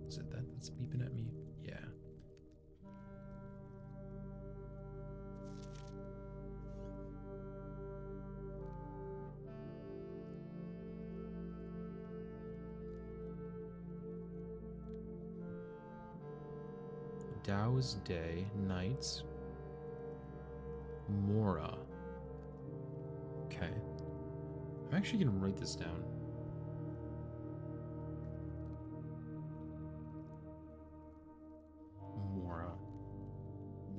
Is it that that's beeping at me? Yeah. Dao is day, night. Mora. Okay. I'm actually going to write this down. Mora.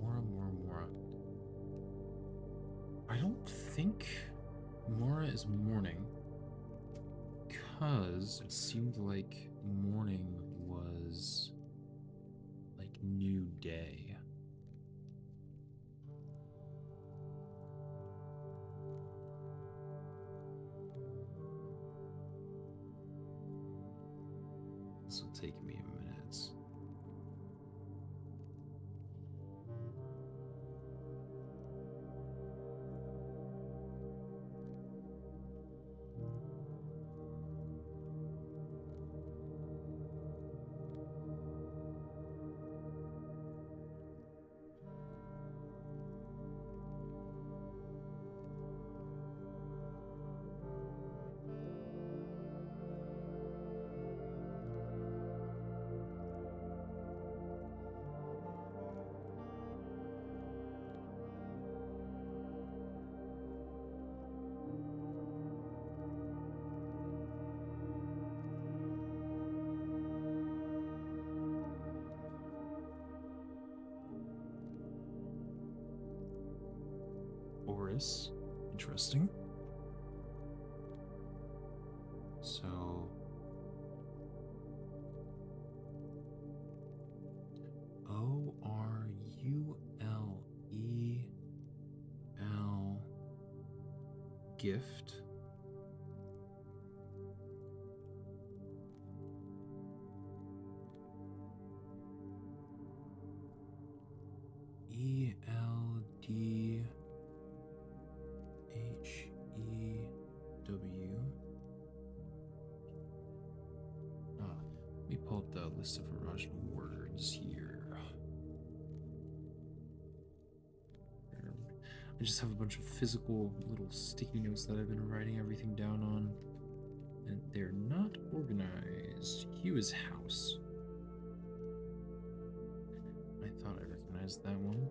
Mora. I don't think Mora is morning, because it seemed like morning was like new day. This will take me a minute. Oris. Interesting. So Orulel gift. ELDHEW. Let me pull up the list of original words here. I just have a bunch of physical little sticky notes that I've been writing everything down on, and they're not organized. Hugh is house. I thought I recognized that one.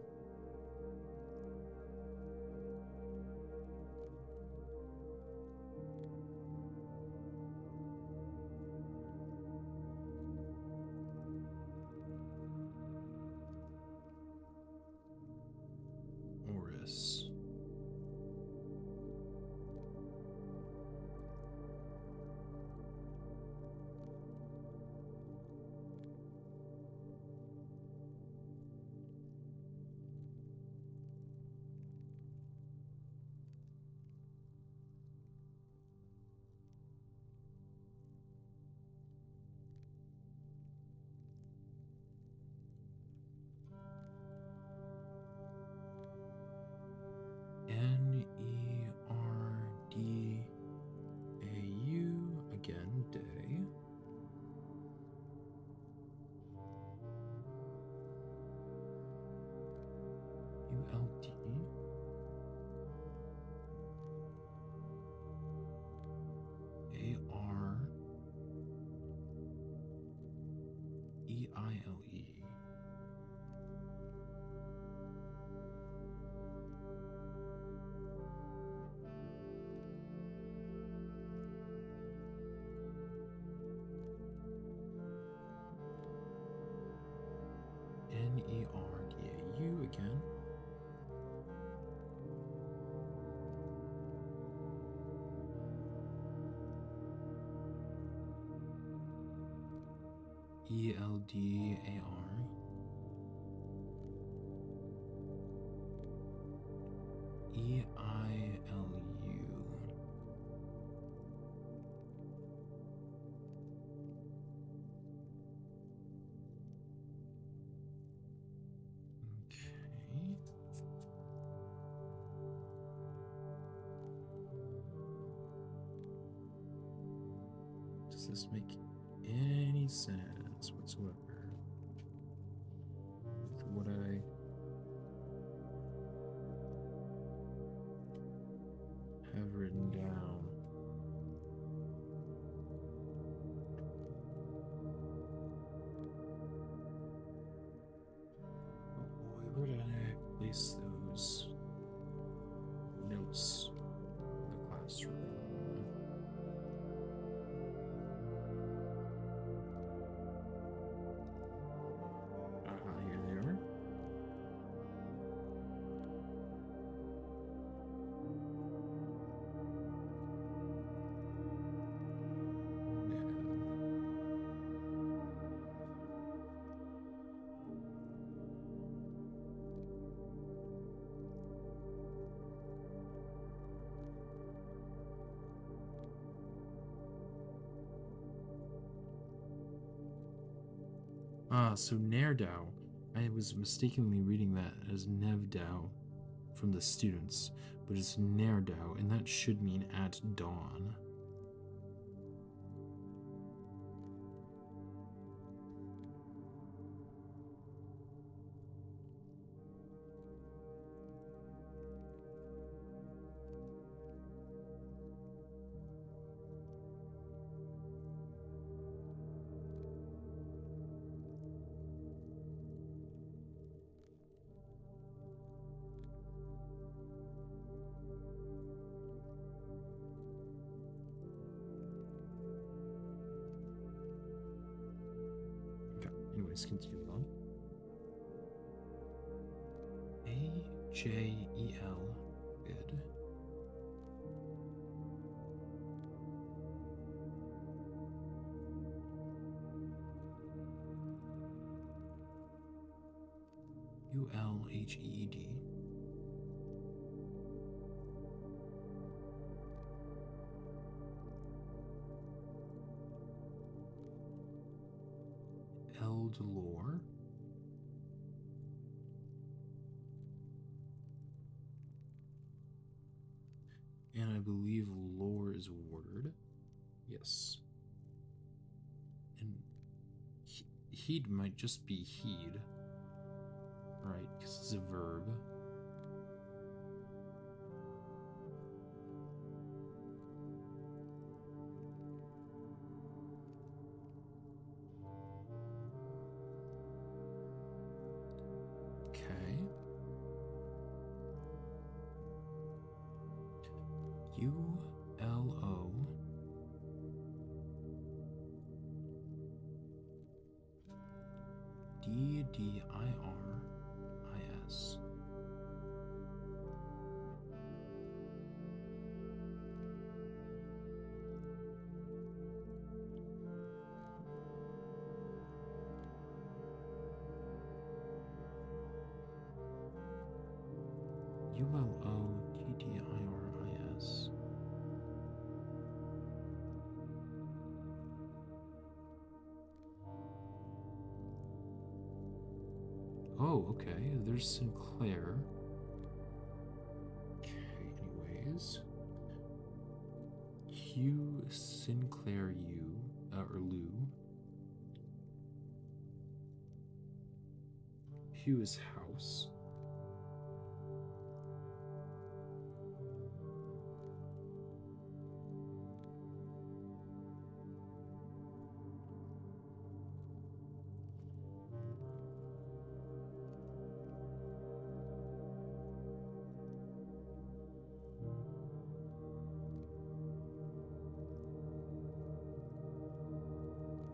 Oris. Nerdau. Again, day. ULD. AREILE. NERDAU again. ELDAR. EILU. Okay. Does this make any sense whatsoever with what I have written down? Oh boy, where did I place those notes in the classroom? Here they are. So Nerdau. I was mistakenly reading that as Nevdau from the students, but it's Nerdau, and that should mean at dawn. Anyways, continue on. AJEL Good. Ulheed. Eldlore. And I believe lore is word. Yes. And heed might just be heed. Right, because it's a verb. Okay. ULO. DDIRIS. ULOTTIRIS. Oh, okay. There's Sinclair. Okay, anyways. Hugh Sinclair or Lou. Hugh is house.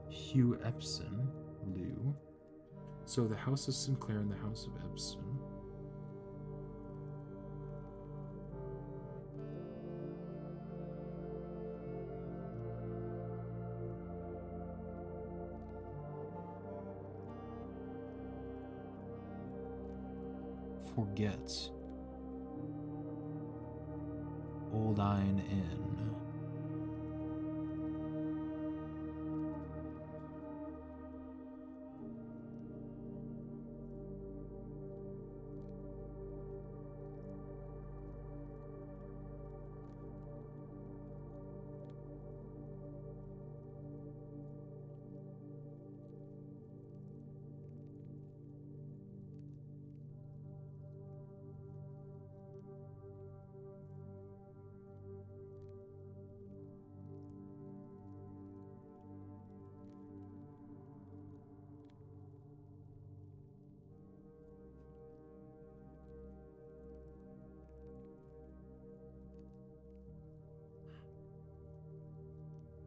Hugh Epson, Lou. So the house of Sinclair and the house of Epson. Forget. Old Iron Inn.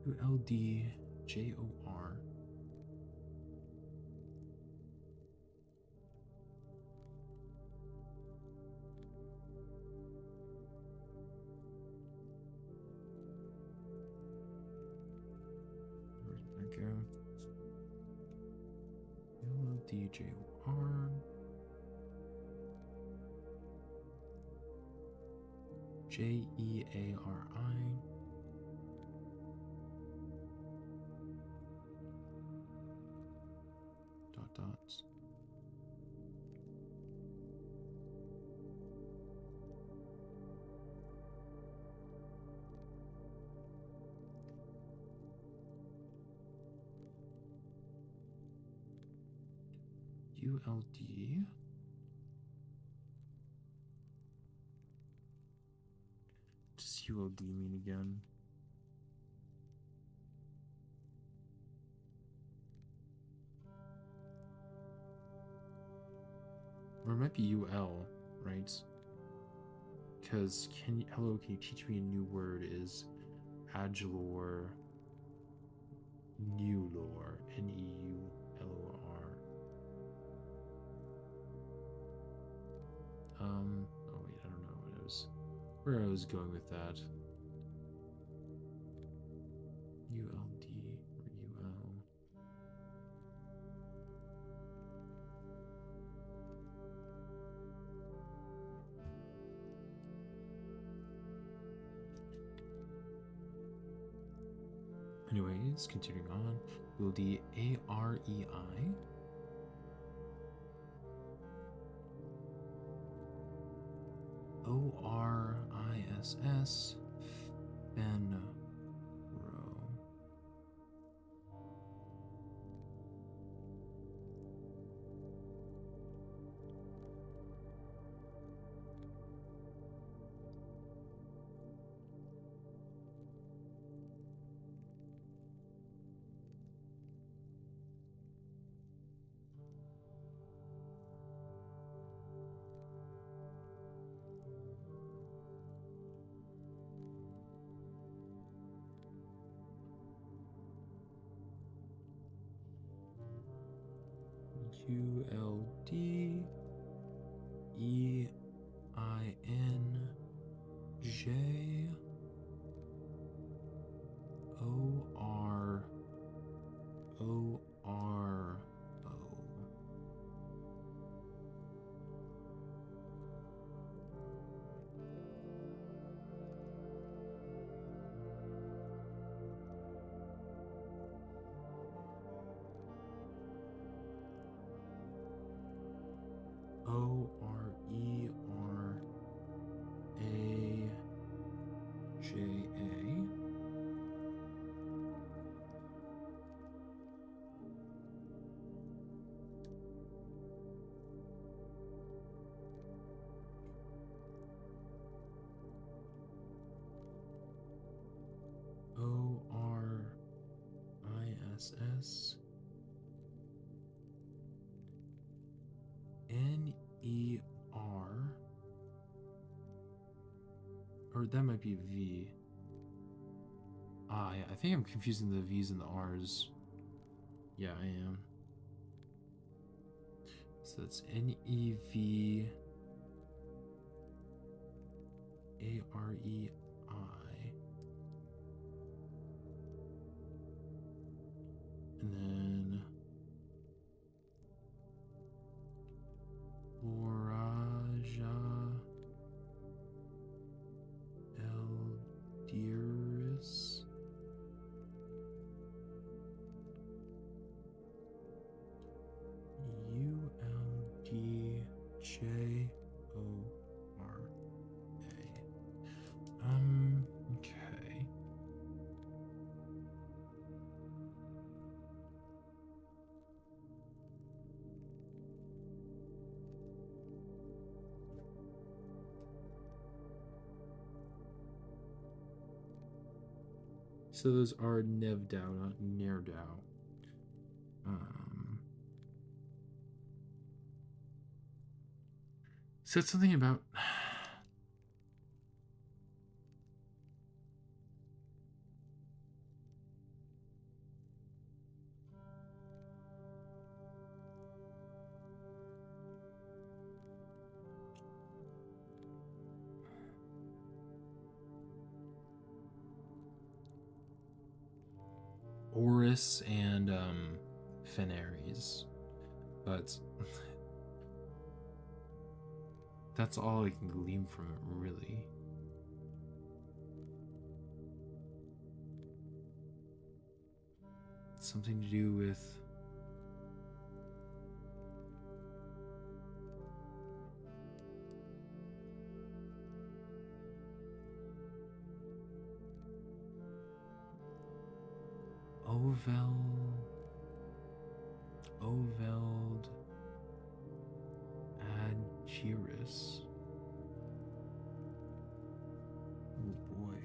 ULDJOR. Where's that go? ULDJOR. JEARI. Dots. ULD. What does ULD mean again? Or it might be UL, right? Because hello, can you teach me a new word? Is Agilor, Neulor, NEULOR. Oh wait, I don't know what it was. where I was going with that. ULD or UL. Anyways, continuing on, ULD AREI. ORISS Fenro. ULD EINJ ORORO. ORERAJA. ORISS NER, or that might be a V. Yeah, I think I'm confusing the V's and the R's. Yeah, I am. So it's NEV AREI. And then Loraja Eldiris. ULDJORA. Okay. So those are NevDAO, not NearDAO. Said something about Oris and Fenaries, but that's all I can glean from it, really. Something to do with Oveld Adgiris. Oh boy.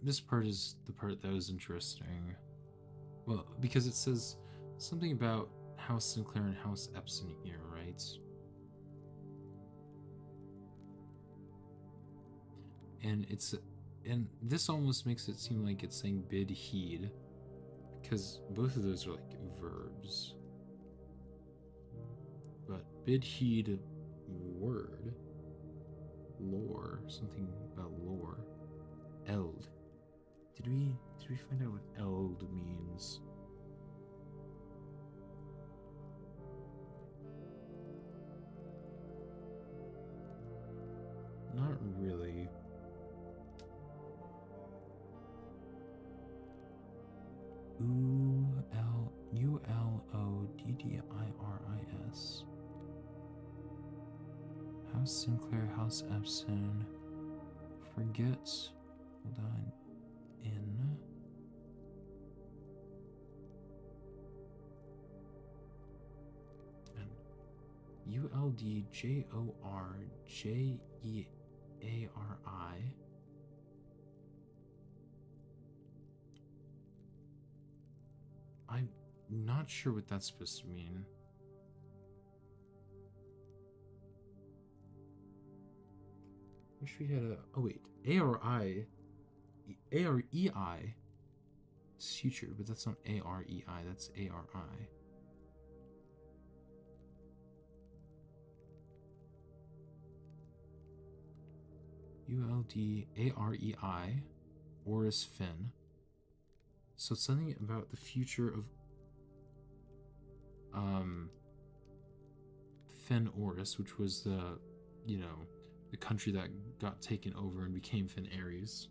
This part is the part that was interesting. Well, because it says something about House Sinclair and House Epson here, right? And this almost makes it seem like it's saying bid heed, because both of those are like verbs. But bid heed word, lore, something about lore. Eld. Did we find out what eld means? Not really. Ulodiris. House Sinclair, House Epson. Forget. Hold on. In. And ULDJORJEARI. I'm not sure what that's supposed to mean. Wish we had a. Oh wait, AREI is future, but that's not AREI. That's ARI. ULDAREI, Oris Finn. So it's something about the future of Fen Oris, which was the, the country that got taken over and became Fen Ares.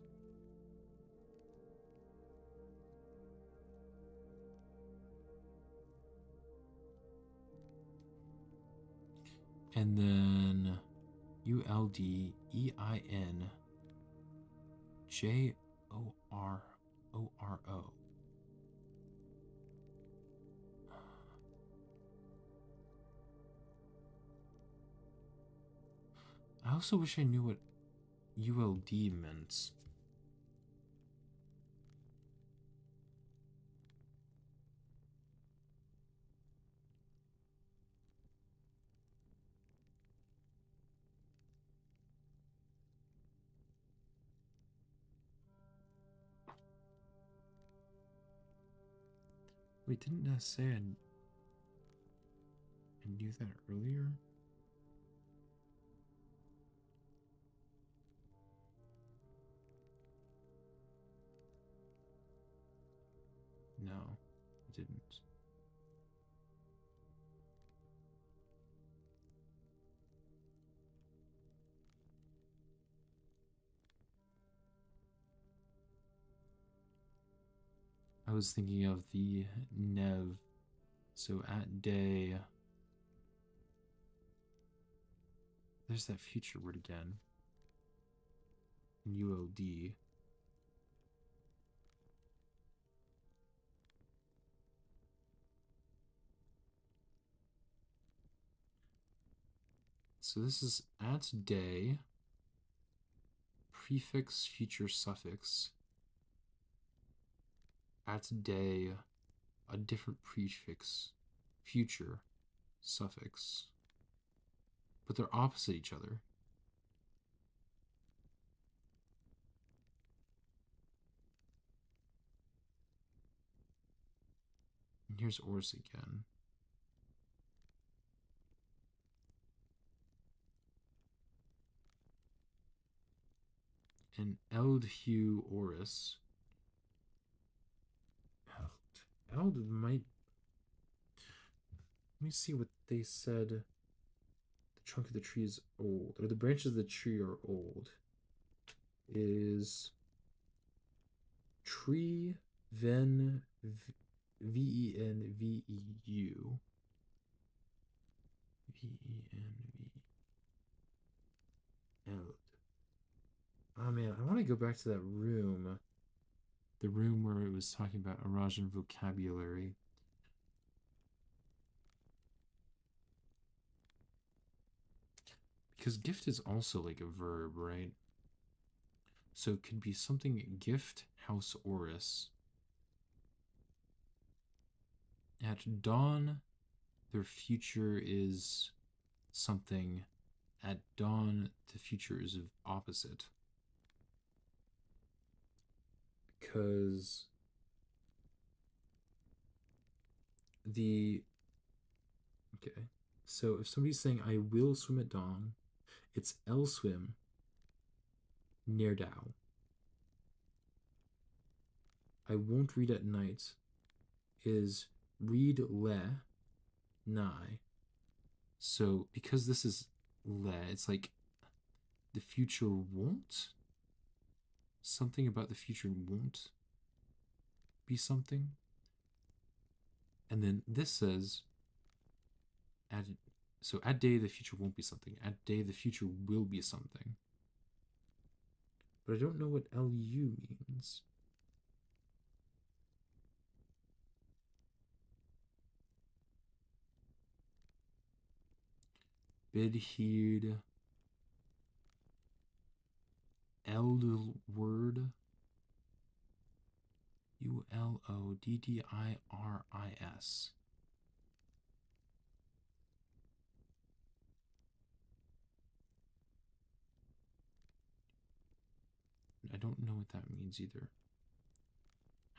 And then ULDEINJORORO. I also wish I knew what ULD meant. Wait, didn't I say I knew that earlier? No, I didn't. I was thinking of the Nev. So at day. There's that future word again. ULD. So this is at day, prefix, future, suffix. At day, a different prefix, future, suffix. But they're opposite each other. And here's Oris again. And Eldhue Oris. Eld might. Let me see what they said. The trunk of the tree is old, or the branches of the tree are old. Is tree Venveu. Venv. Eld. Oh man, I want to go back to that room. The room where it was talking about Arajan vocabulary. Because gift is also like a verb, right? So it could be something gift, house, Oris. At dawn, their future is something. At dawn, the future is opposite. because the okay. So if somebody's saying I will swim at dawn, it's el swim near Dao. I won't read at night is read le nigh. So because this is le, it's like the future won't. Something about the future won't be something. And then this says at so at day the future won't be something. At day the future will be something. But I don't know what LU means. Bidheed Eld word ULODDIRIS. I don't know what that means either.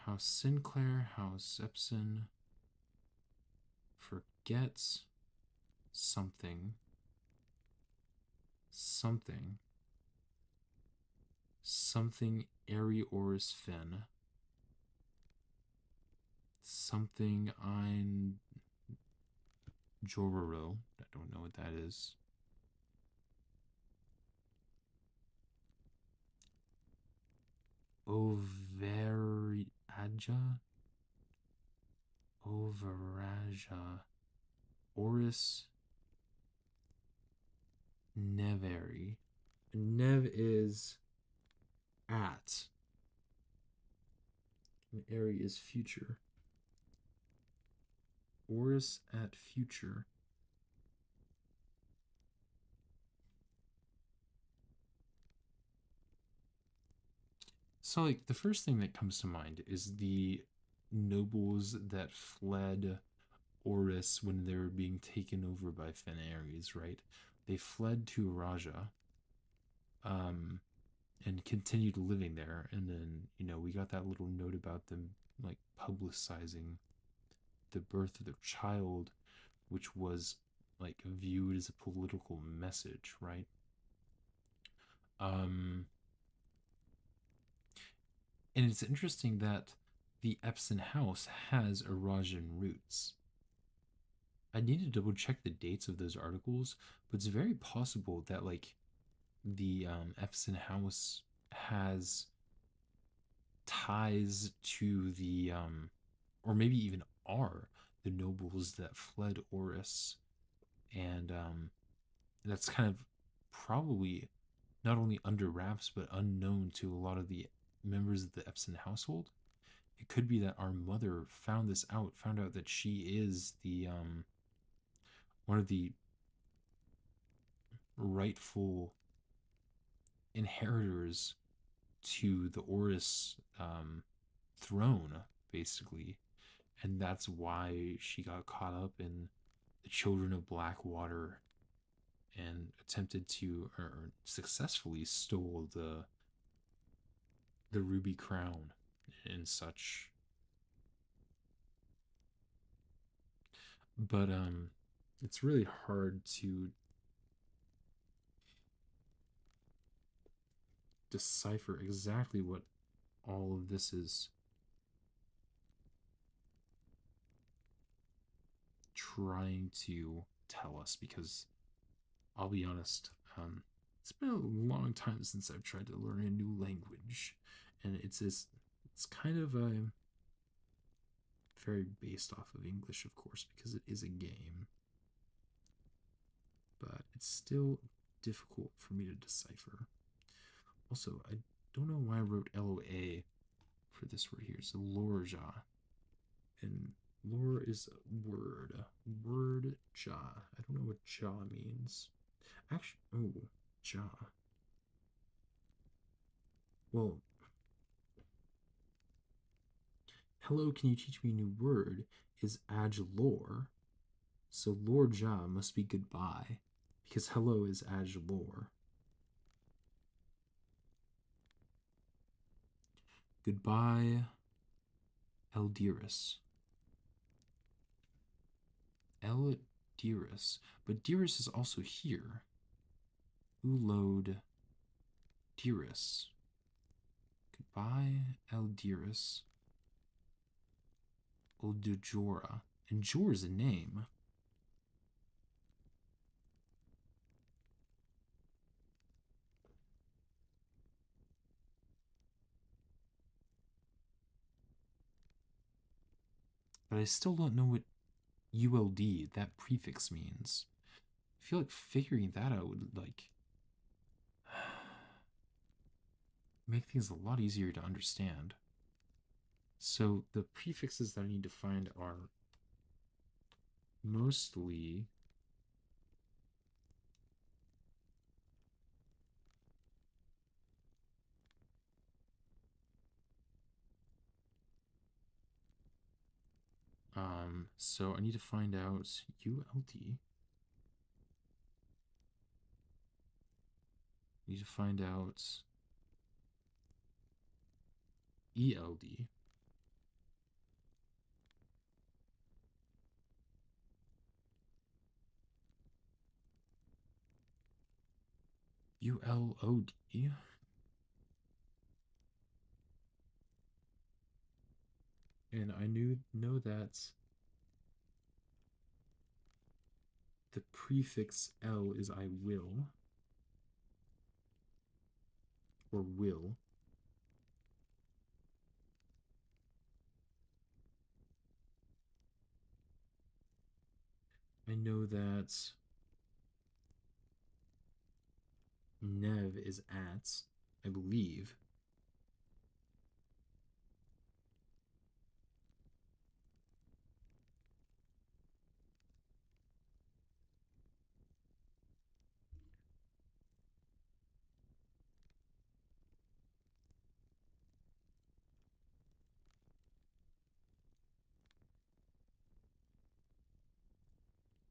House Sinclair, House Epson forgets something. Something. Something Arioris Fen. Something Ein Jororo. I don't know what that is. Overaja. Overaja. Oris Neveri. Nev is at. And Eri is future. Oris at future. So, like, the first thing that comes to mind is the nobles that fled Oris when they were being taken over by Fenares, right? They fled to Raja, and continued living there. And then, we got that little note about them, like, publicizing the birth of their child, which was, like, viewed as a political message, right? And it's interesting that the Epson house has Arajan roots. I need to double check the dates of those articles, but it's very possible that, like, the Epson house has ties to the or maybe even are the nobles that fled Oris, and that's kind of probably not only under wraps but unknown to a lot of the members of the Epson household. It could be that our mother found out that she is the one of the rightful inheritors to the Oris throne, basically, and that's why she got caught up in the Children of Blackwater and attempted to, or successfully stole the ruby crown and such. But it's really hard to decipher exactly what all of this is trying to tell us, because I'll be honest, it's been a long time since I've tried to learn a new language, and it's kind of a very based off of English, of course, because it is a game, but it's still difficult for me to decipher. Also, I don't know why I wrote LOA for this word here. It's Lorja, and lore is a word. Word ja. I don't know what ja means. Actually, oh, ja. Well, hello, can you teach me a new word? Is aj lore. So lore ja must be goodbye, because hello is aj lore. Goodbye, Eldirus. Eldirus. But Dirus is also here. Ulod Dirus. Goodbye, Eldirus. Oldujora. And Jor is a name. But I still don't know what ULD, that prefix, means. I feel like figuring that out would, like, make things a lot easier to understand. So the prefixes that I need to find are mostly so I need to find out ULD. I need to find out ELD. ULOD. And I know that the prefix L is I will, or will. I know that Nev is at, I believe.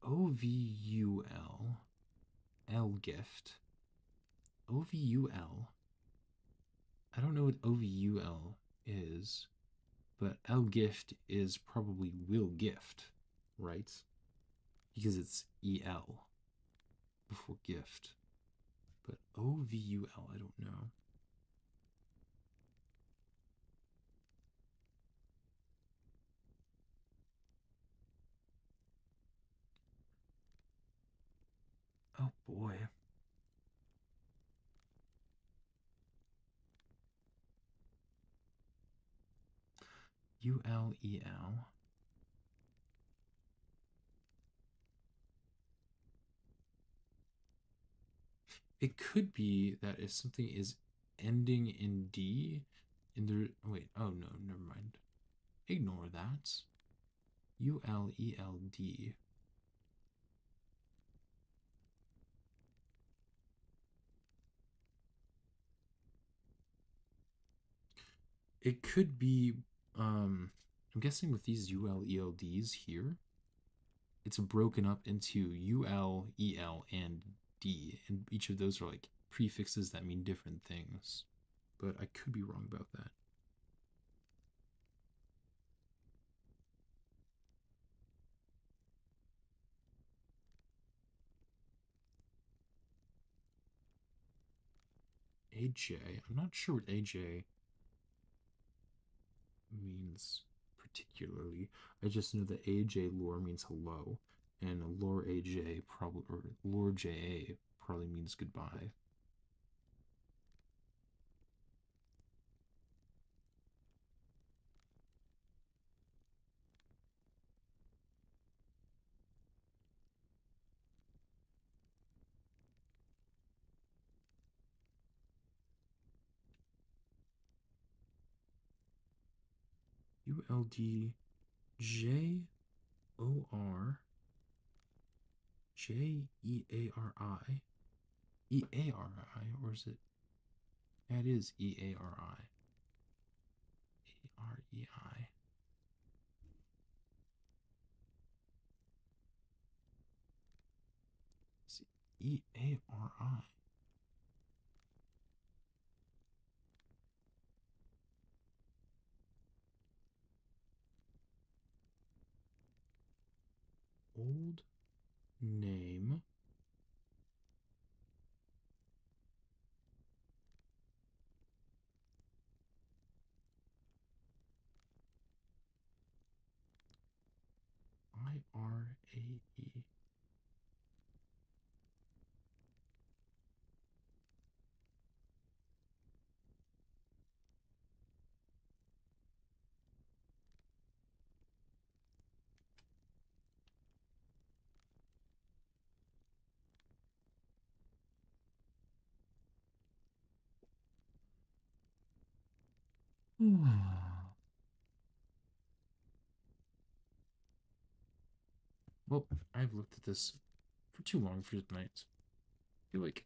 OVUL. L-gift. OVUL. I don't know what OVUL is, but L-gift is probably will gift, right? Because it's EL before gift. But OVUL, I don't know. Oh boy. ULEL. It could be that if something is ending in D, in the wait, oh no, never mind. Ignore that. ULELD. It could be, I'm guessing with these ULELDs here, it's broken up into UL, EL, and D, and each of those are like prefixes that mean different things. But I could be wrong about that. AJ, I'm not sure what AJ means particularly. I just know that AJ lore means hello, and lore AJ probably, or lore JA probably means goodbye. ULD JOR JEARI EARI, or is it? That is EARI. AREI. EARI. name. IRAE. Well, I've looked at this for too long for tonight. I feel like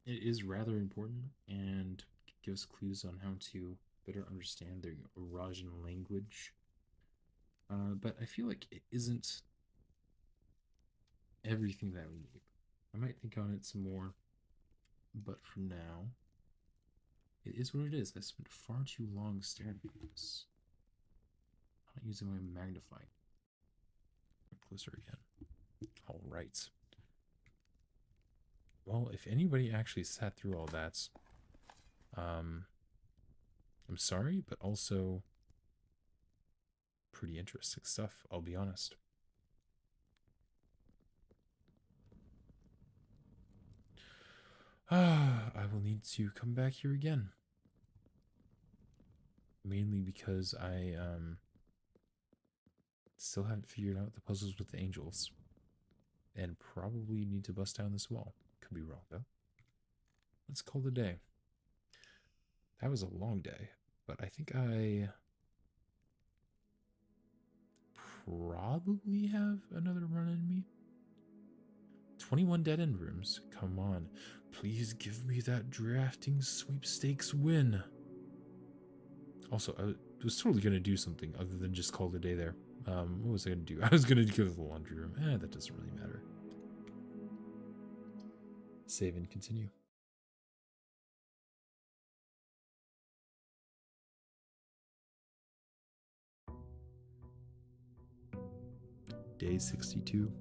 it is rather important and gives clues on how to better understand the Eurasian language. But I feel like it isn't everything that we need. I might think on it some more, but for now, it is what it is. I spent far too long staring at this. I'm not using my magnifying. Closer again. All right. Well, if anybody actually sat through all that, I'm sorry, but also pretty interesting stuff, I'll be honest. I will need to come back here again. Mainly because I still haven't figured out the puzzles with the angels. And probably need to bust down this wall. Could be wrong, though. Let's call it a day. That was a long day, but I think I probably have another run in me. 21 dead-end rooms. Come on. Please give me that drafting sweepstakes win. Also, I was totally going to do something other than just call it a day there. What was I going to do? I was going to go to the laundry room. That doesn't really matter. Save and continue. Day 62.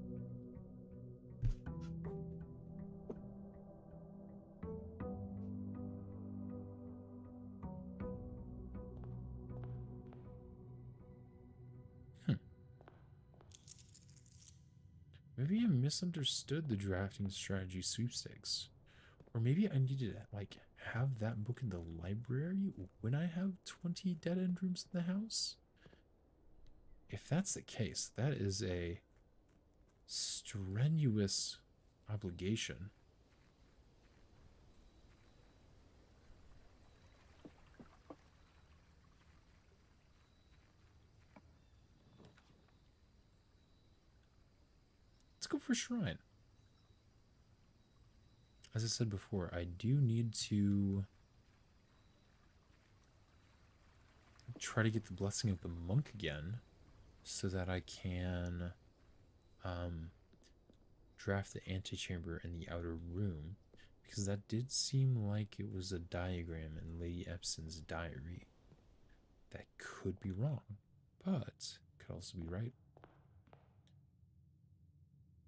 Maybe I misunderstood the drafting strategy sweepstakes. Or maybe I needed to, like, have that book in the library when I have 20 dead-end rooms in the house? If that's the case, that is a strenuous obligation. Let's go for Shrine. As I said before, I do need to try to get the blessing of the monk again so that I can draft the antechamber in the outer room, because that did seem like it was a diagram in Lady Epson's diary. That could be wrong, but could also be right.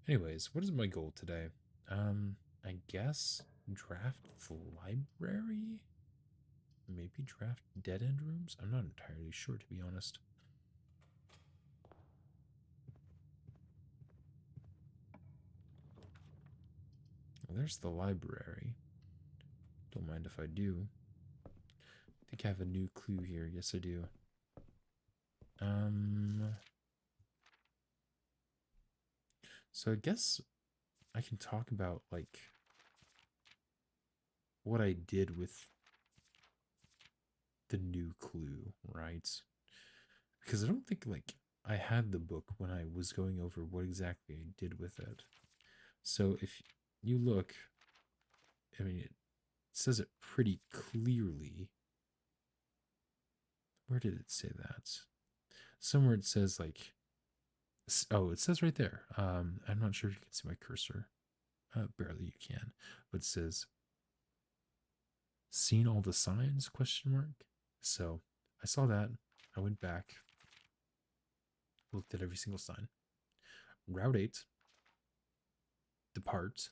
Anyways, what is my goal today? I guess draft the library? Maybe draft dead-end rooms? I'm not entirely sure, to be honest. Well, there's the library. Don't mind if I do. I think I have a new clue here. Yes, I do. So I guess I can talk about, like, what I did with the new clue, right? Because I don't think, like, I had the book when I was going over what exactly I did with it. So if you look, I mean, it says it pretty clearly. Where did it say that? Somewhere it says, like, oh, it says right there. I'm not sure if you can see my cursor. Barely you can. But it says, seen all the signs, question mark. So I saw that. I went back. Looked at every single sign. Route 8, depart,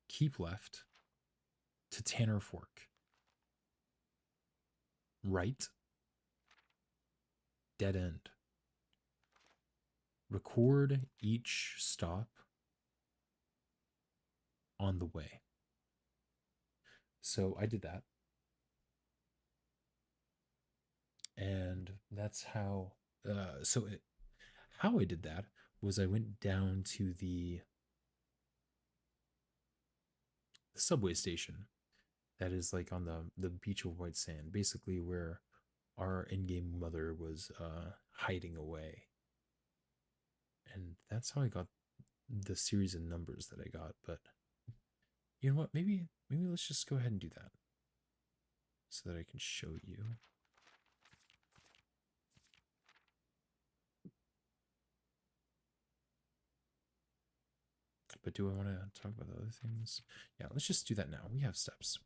keep left to Tanner Fork. Right, dead end. Record each stop on the way. So I did that. And that's how, how I did that was I went down to the subway station that is like on the beach of white sand, basically where our in-game mother was hiding away. And that's how I got the series of numbers that I got. But you know what? Maybe let's just go ahead and do that so that I can show you. But do I want to talk about the other things? Yeah, let's just do that now. We have steps.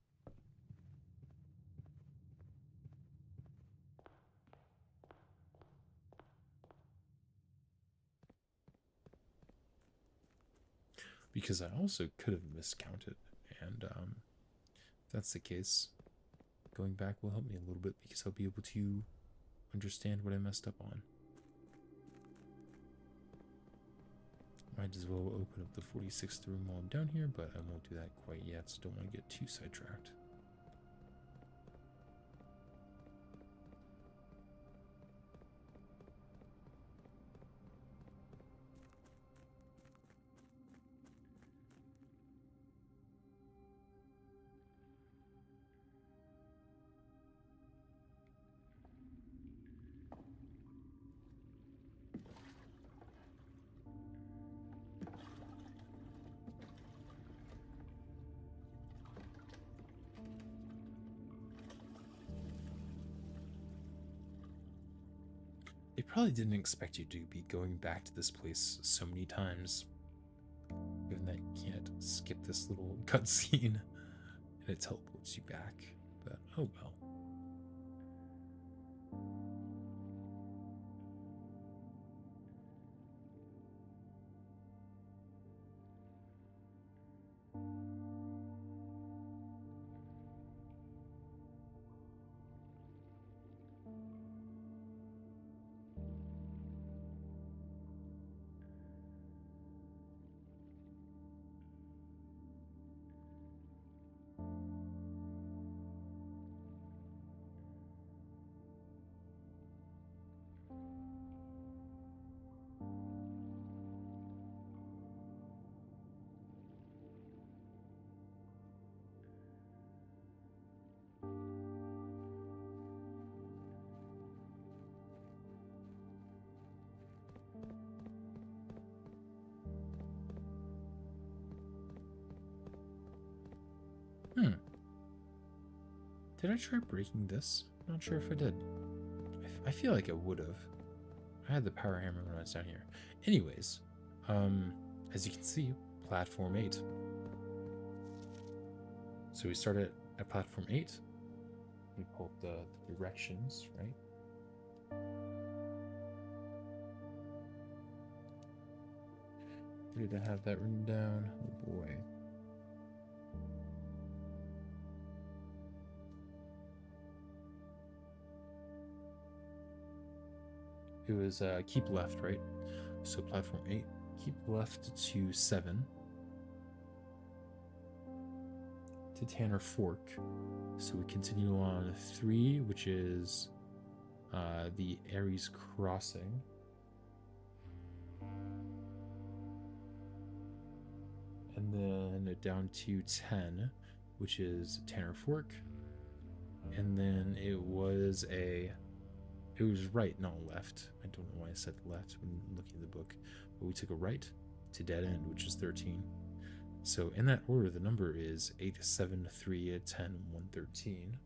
Because I also could have miscounted. And if that's the case, going back will help me a little bit because I'll be able to understand what I messed up on. Might as well open up the 46th room while I'm down here, but I won't do that quite yet, so don't want to get too sidetracked. They probably didn't expect you to be going back to this place so many times, given that you can't skip this little cutscene and it teleports you back. But oh well. Did I try breaking this? Not sure if I did. I feel like I would have. I had the power hammer when I was down here. Anyways, as you can see, platform 8. So we started at platform 8. We pull up the directions, right? Where did I have that written down? Oh boy. It was keep left, right? So platform 8, keep left to 7. To Tanner Fork. So we continue on 3, which is the Ares Crossing. And then down to 10, which is Tanner Fork. And then it was right, not left. I don't know why I said left when looking at the book. But we took a right to dead end, which is 13. So in that order, the number is 8, 7, 3, 10, 1, 13.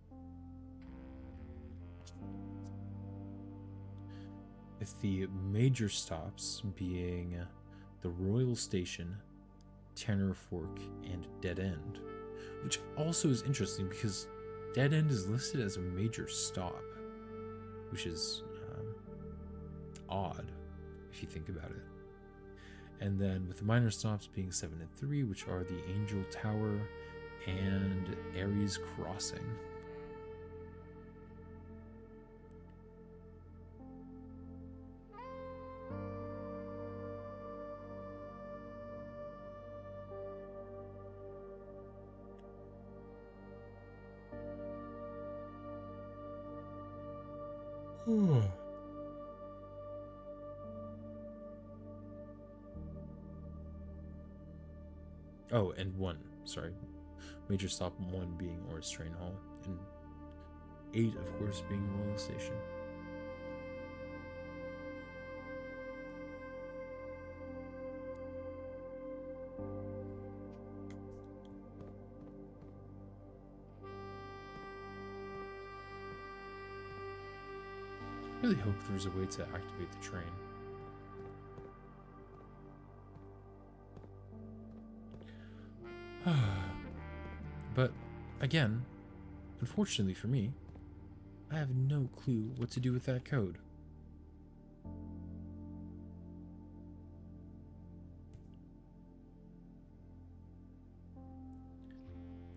With the major stops being the Royal Station, Tanner Fork, and Dead End. Which also is interesting because Dead End is listed as a major stop, which is odd if you think about it. And then with the minor stops being 7 and 3, which are the Angel Tower and Ares Crossing. Oh, and 1, sorry. Major stop 1 being Orris Train Hall, and 8, of course, being Royal Station. I really hope there's a way to activate the train. But again, unfortunately for me, I have no clue what to do with that code.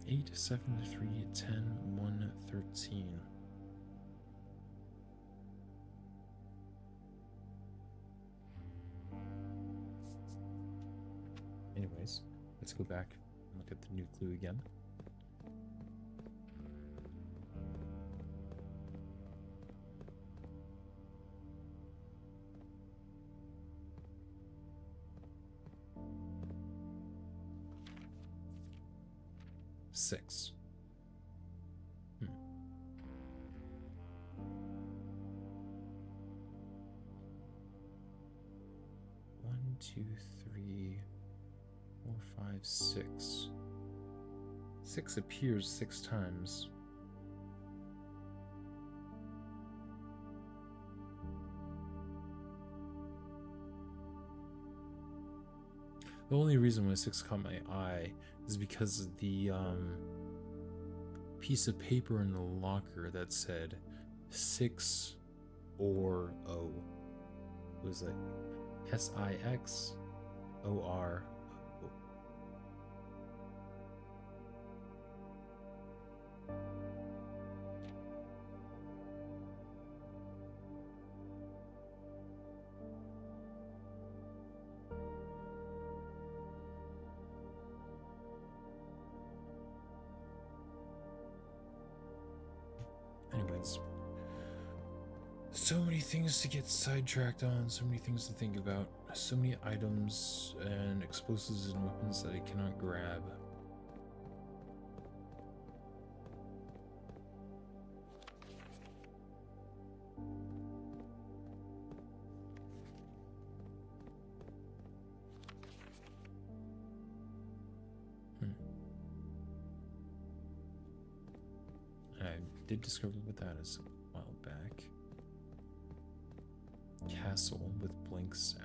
Eight, 7, 3, 10, 1, 13. Anyways, let's go back and look at the new clue again. Six. 1, 2, 3, 4, 5, 6. 6 appears 6 times. The only reason why 6 caught my eye is because the piece of paper in the locker that said 6 or O was like SIXOR. Anyways, so many things to get sidetracked on, so many things to think about, so many items and explosives and weapons that I cannot grab. I did discover what that is a while back. Castle with blanks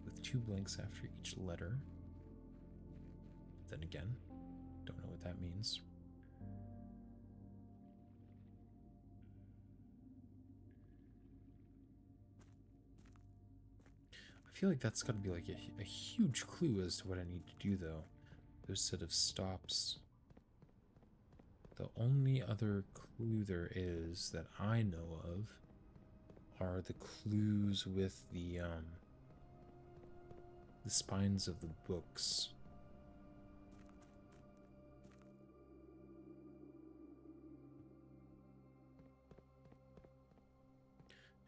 with 2 blanks after each letter. Then again, don't know what that means. I feel like that's got to be like a huge clue as to what I need to do, though. Those set of stops. The only other clue there is that I know of are the clues with the spines of the books.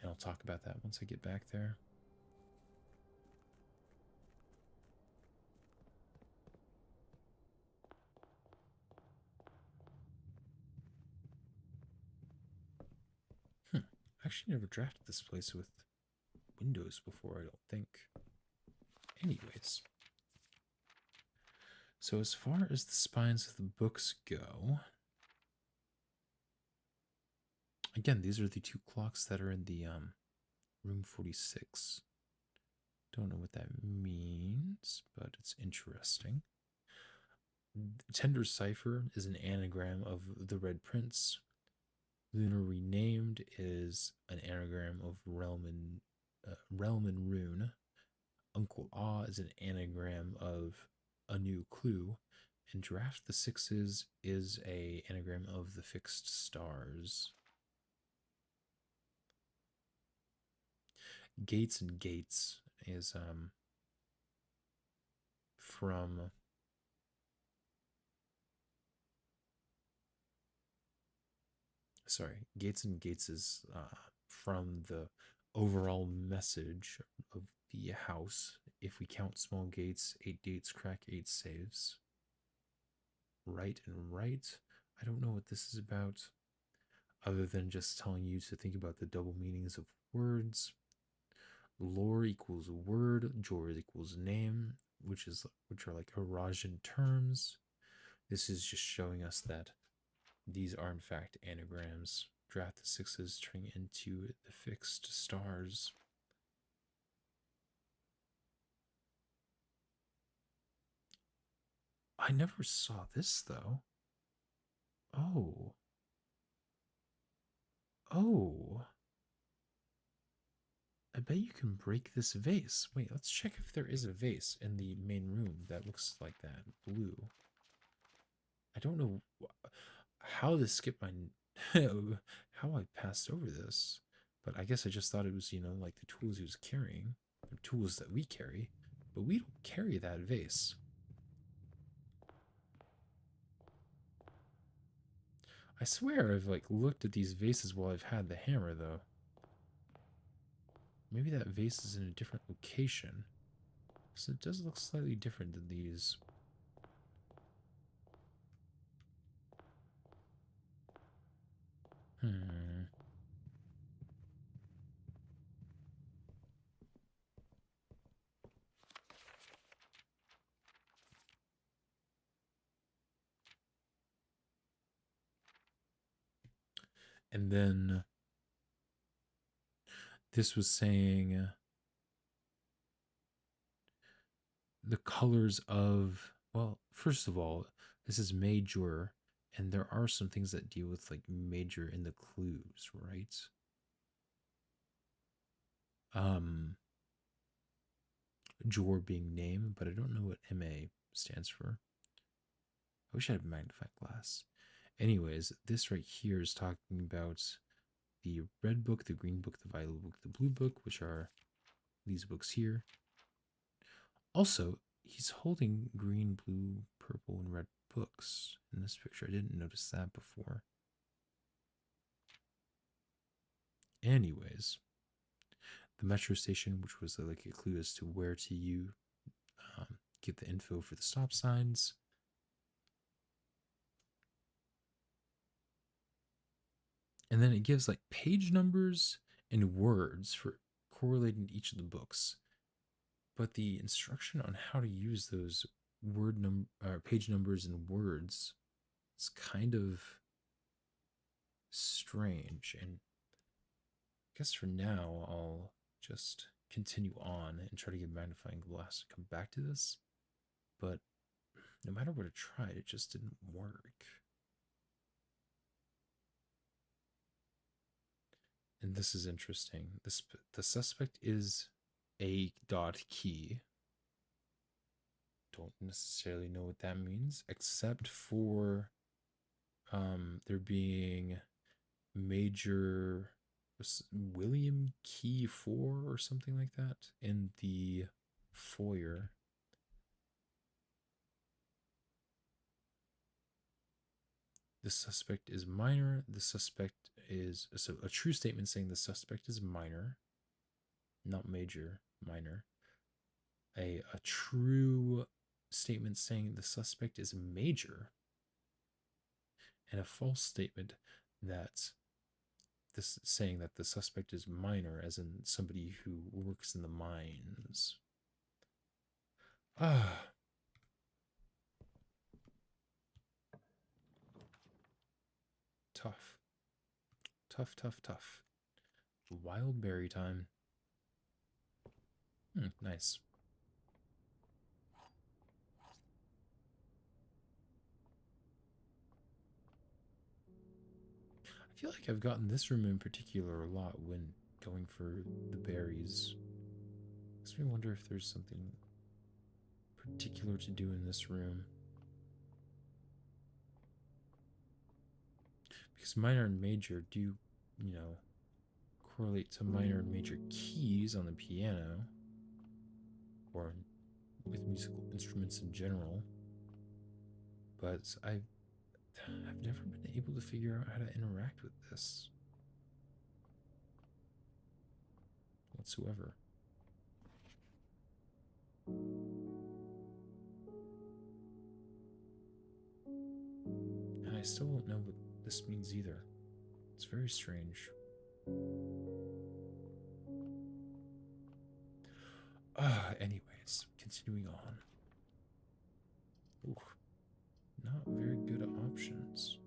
And I'll talk about that once I get back there. I actually never drafted this place with windows before, I don't think. Anyways. So as far as the spines of the books go, again, these are the 2 clocks that are in the room 46. Don't know what that means, but it's interesting. Tender Cipher is an anagram of the Red Prince. Lunar Renamed is an anagram of Realm and realm and rune. Uncle Ah is an anagram of a new clue, and Draft the Sixes is a anagram of the fixed stars. Gates and Gates is from Gates and Gates is from the overall message of the house. If we count small gates, 8 gates crack, 8 saves. Right and right. I don't know what this is about, other than just telling you to think about the double meanings of words. Lore equals word, Jor equals name, which are like Eurasian terms. This is just showing us that these are in fact anagrams. Draft the Sixes turning into the fixed stars. I never saw this though. Oh. Oh. I bet you can break this vase. Wait, let's check if there is a vase in the main room that looks like that. Blue. I don't know how this skipped my... how I passed over this. But I guess I just thought it was, like the tools he was carrying. The tools that we carry. But we don't carry that vase. I swear I've, looked at these vases while I've had the hammer, though. Maybe that vase is in a different location. So it does look slightly different than these. And then this was saying the colors of, well, first of all, this is major, and there are some things that deal with major in the clues, right? Jor being name, but I don't know what MA stands for. I wish I had a magnifying glass. Anyways, this right here is talking about the red book, the green book, the violet book, the blue book, which are these books here. Also, he's holding green, blue, purple, and red books in this picture. I didn't notice that before. Anyways, the metro station, which was like a clue as to where to get the info for the stop signs. And then it gives page numbers and words for correlating each of the books. But the instruction on how to use those page numbers and words is kind of strange. And I guess for now, I'll just continue on and try to get a magnifying glass to come back to this. But no matter what I tried, it just didn't work. And this is interesting. The suspect is a dot key. Don't necessarily know what that means, except for there being major William Key 4 or something like that in the foyer. The suspect is minor. The suspect is, so a true statement saying the suspect is minor, not major, minor. A true statement saying the suspect is major, and a false statement that this saying that the suspect is minor, as in somebody who works in the mines. Tough. Tough, tough, tough. Wild berry time. Nice. I feel like I've gotten this room in particular a lot when going for the berries. Makes me wonder if there's something particular to do in this room. Because minor and major do, you know, correlate to minor and major keys on the piano, or with musical instruments in general. But I've never been able to figure out how to interact with this whatsoever. And I still don't know what this means either. It's very strange. Anyways, continuing on. Ooh, not very good options.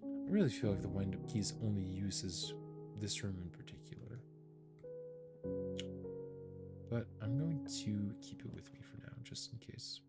I really feel like the wind-up keys only uses this room in particular. But I'm going to keep it with me for now, just in case.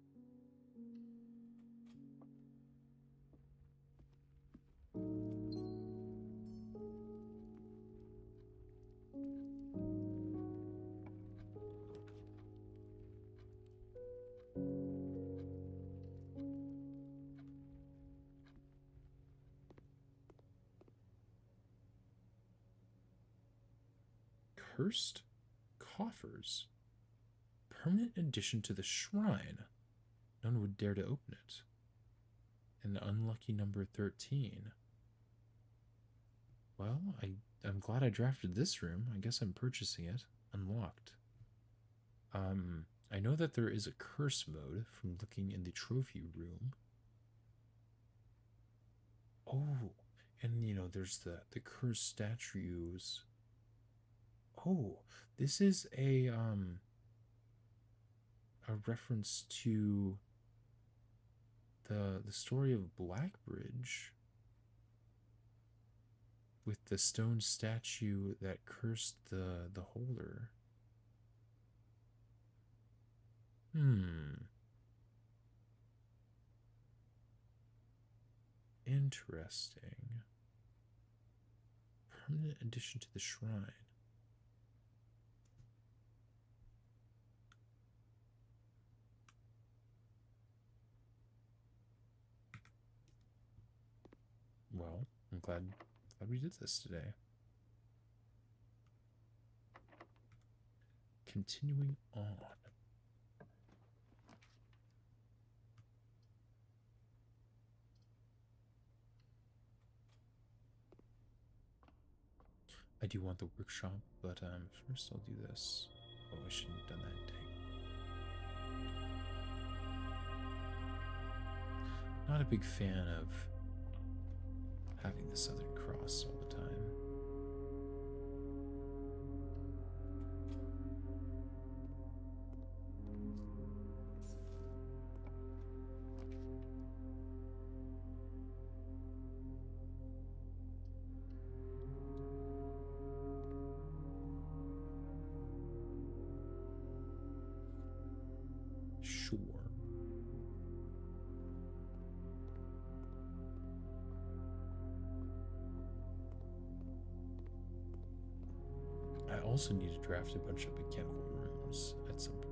Cursed coffers. Permanent addition to the shrine. None would dare to open it. An unlucky number 13. Well, I'm glad I drafted this room. I guess I'm purchasing it. Unlocked. I know that there is a curse mode from looking in the trophy room. Oh, and you know, there's the cursed statues. Oh, this is a reference to the story of Blackbridge, with the stone statue that cursed the holder. Interesting. Permanent addition to the shrine. Well, I'm glad we did this today. Continuing on. I do want the workshop, but first I'll do this. Oh, I shouldn't have done that, dang. Not a big fan of having the Southern Cross all the time. Sure. I also need to draft a bunch of mechanical rooms at some point.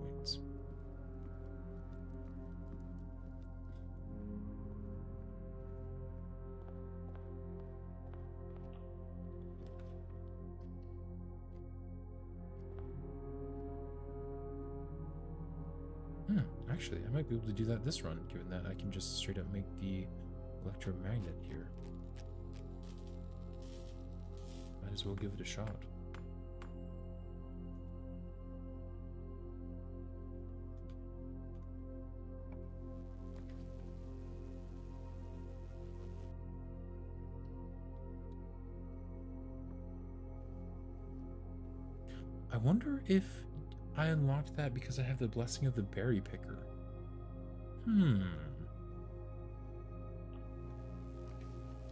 Actually, I might be able to do that this run, given that I can just straight up make the electromagnet here. Might as well give it a shot. I wonder if I unlocked that because I have the blessing of the berry picker.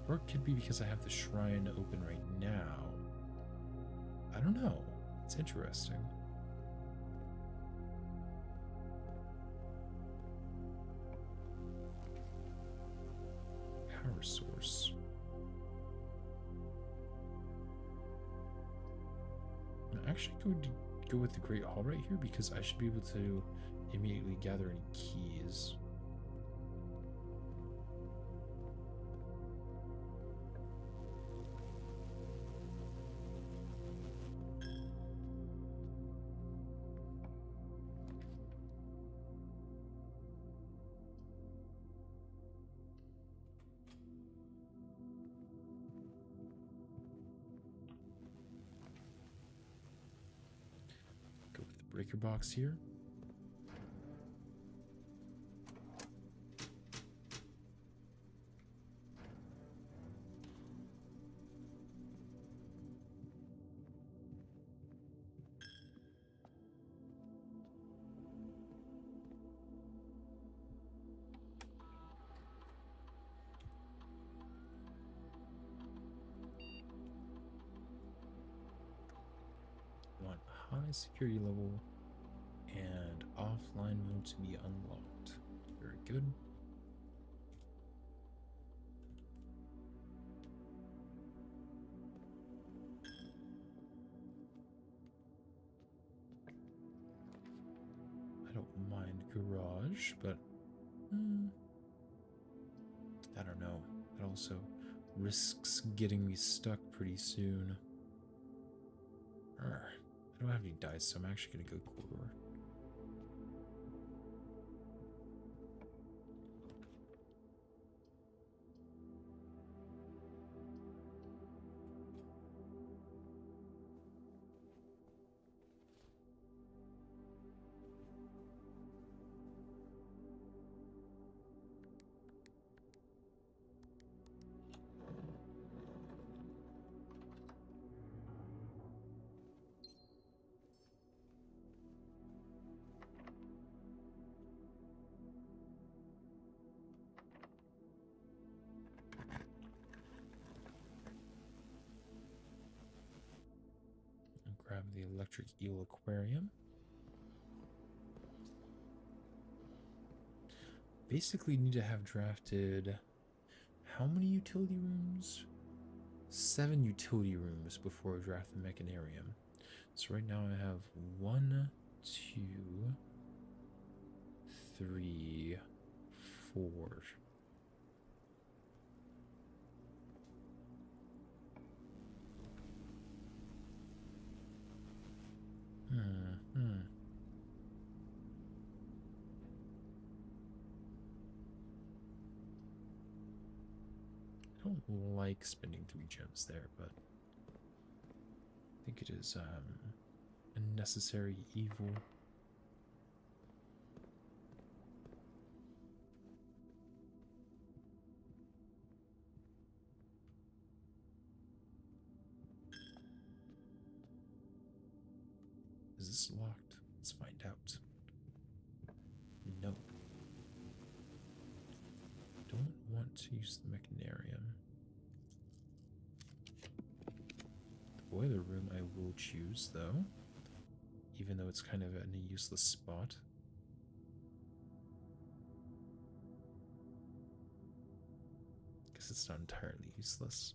Or it could be because I have the shrine open right now. I don't know. It's interesting. Power source. I'm actually going to go with the Great Hall right here because I should be able to immediately gather any keys. Go with the breaker box here. Want high security level and offline mode to be unlocked. Very good. I don't mind garage, but I don't know. It also risks getting me stuck pretty soon. I don't have any dice, so I'm actually gonna go corridor. Grab the electric eel aquarium. Basically need to have drafted how many utility rooms? 7 utility rooms before I draft the mechanarium. So right now I have 1, 2, 3, 4. I don't like spending 3 gems there, but I think it is a necessary evil. Is this locked? Let's find out. No. Don't want to use the mechanarium. The boiler room I will choose, though. Even though it's kind of in a useless spot. Guess it's not entirely useless.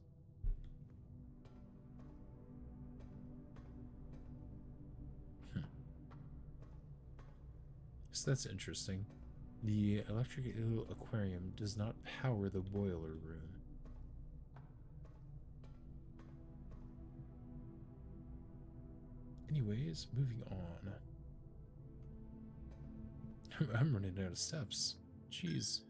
So that's interesting. The electric eel aquarium does not power the boiler room. Anyways, moving on. I'm running out of steps. Jeez.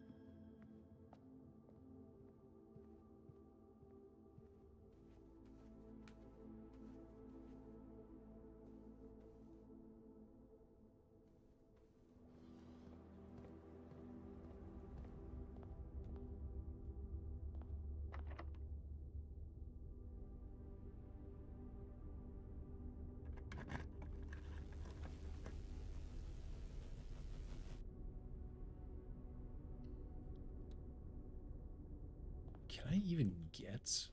Can I even get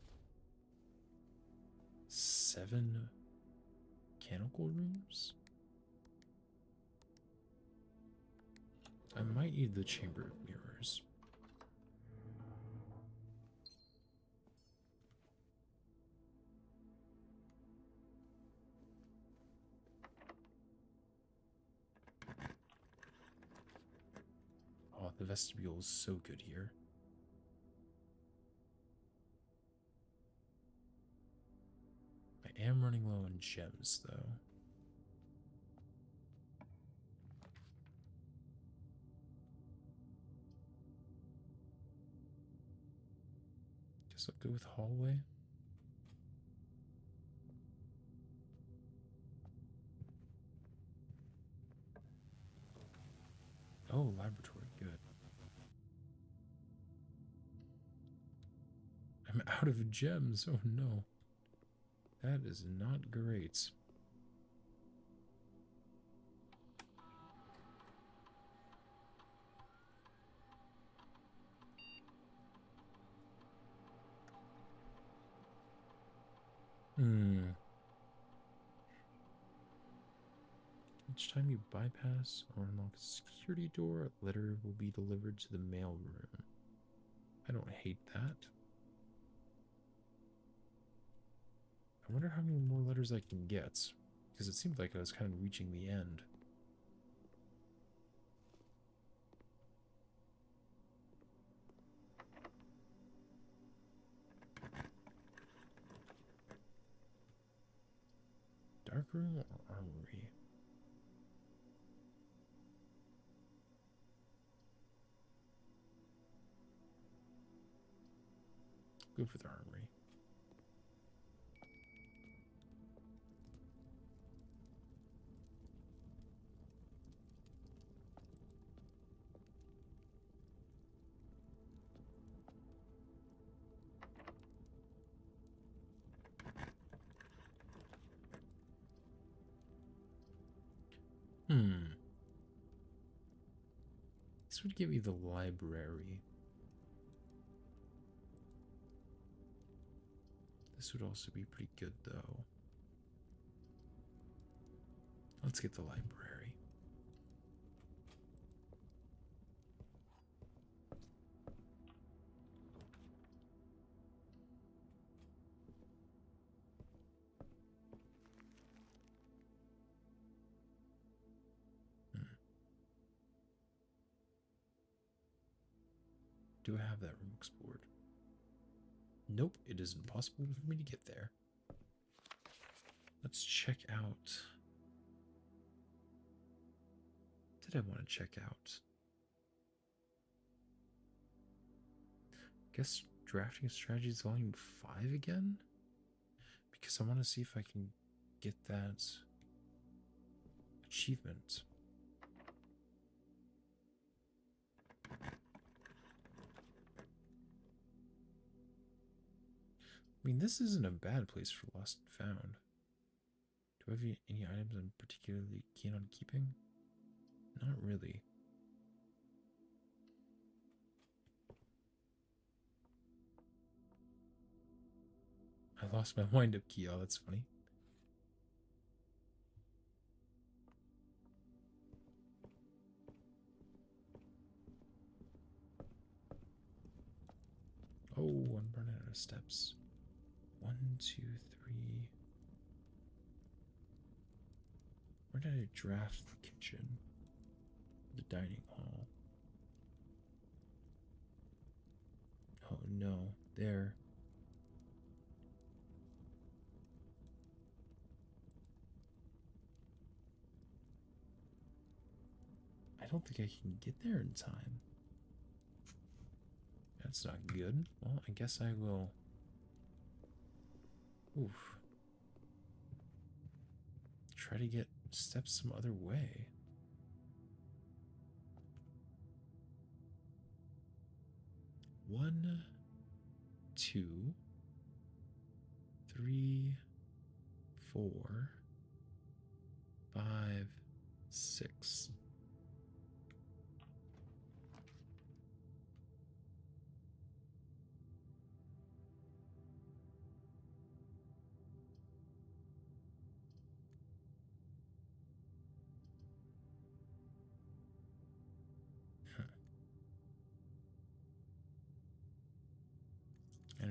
7 mechanical rooms? I might need the Chamber of Mirrors. Oh, the vestibule is so good here. I am running low on gems, though. Guess I'll go with hallway. Oh, laboratory, good. I'm out of gems. Oh no. That is not great. Each time you bypass or unlock a security door, a letter will be delivered to the mail room. I don't hate that. I wonder how many more letters I can get, because it seemed like I was kind of reaching the end. Dark room or armory? Go for the armory. This would give me the library. This would also be pretty good, though. Let's get the library. Do I have that room explored? Nope, it is impossible for me to get there. Let's check out. What did I want to check out? Guess Drafting Strategies Volume 5 again? Because I want to see if I can get that achievement. I mean, this isn't a bad place for Lost and Found. Do I have any items I'm particularly keen on keeping? Not really. I lost my wind-up key. Oh, that's funny. Oh, I'm running out of steps. 1, 2, 3. Where did I draft the kitchen? The dining hall. Oh no, there. I don't think I can get there in time. That's not good. Well, I guess I will. Oof. Try to get steps some other way. One, 2, 3, 4, 5, 6.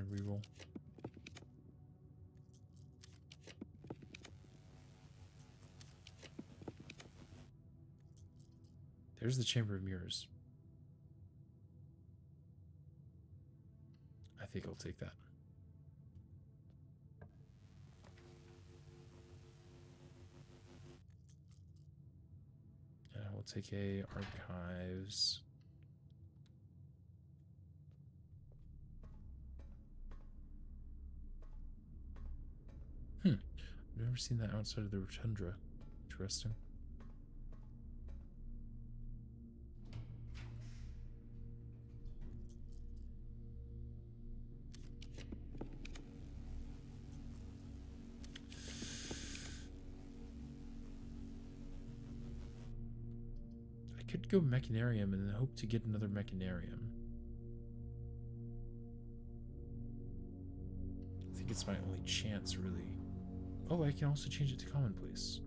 reroll. There's the Chamber of Mirrors. I think I'll take that. And we'll take a Archives. I've never seen that outside of the Rotundra. Interesting. I could go Mechanarium and then hope to get another Mechanarium. I think it's my only chance, really. Oh, I can also change it to Commonplace.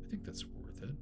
I think that's worth it.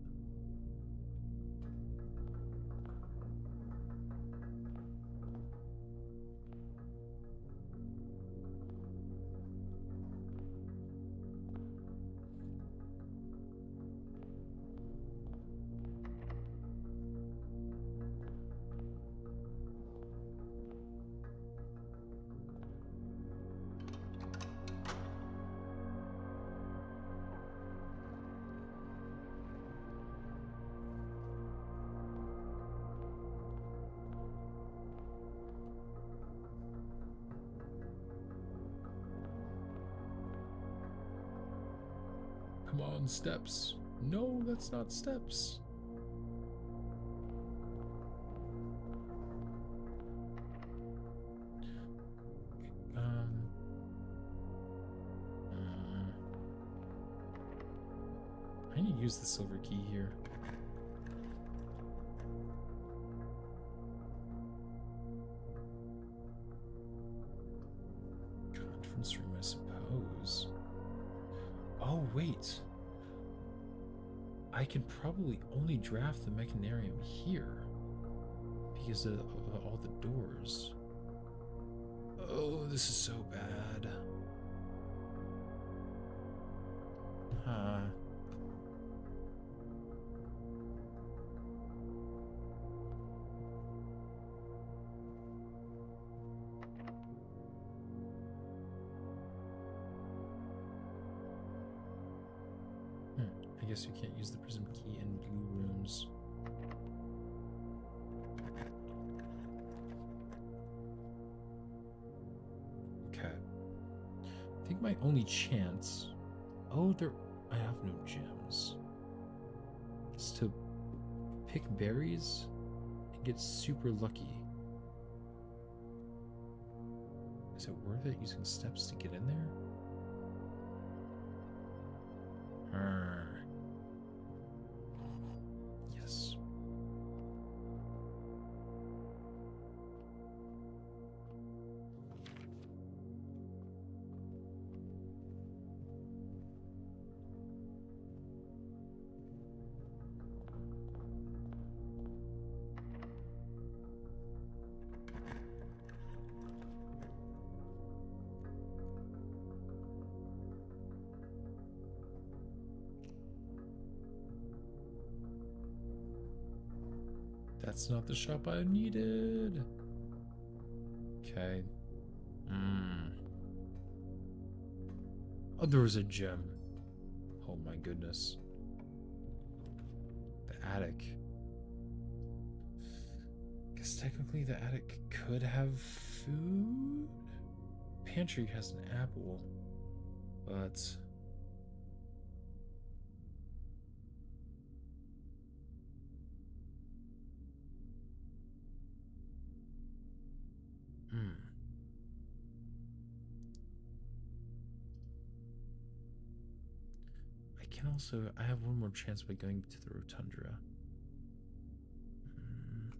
Come on, steps. No, that's not steps. I need to use the silver key here. Conference room, I suppose. Oh, wait. I can probably only draft the Mechanarium here because of all the doors. Oh, this is so bad. Huh. I guess you can't use the prism key in blue rooms. Okay. I think my only chance... Oh, I have no gems. It's to pick berries and get super lucky. Is it worth it using steps to get in there? Yes. That's not the shop I needed. Okay. Oh, there was a gem. Oh my goodness. The attic. Guess technically the attic could have food? Pantry has an apple. But... I have one more chance by going to the Rotundra.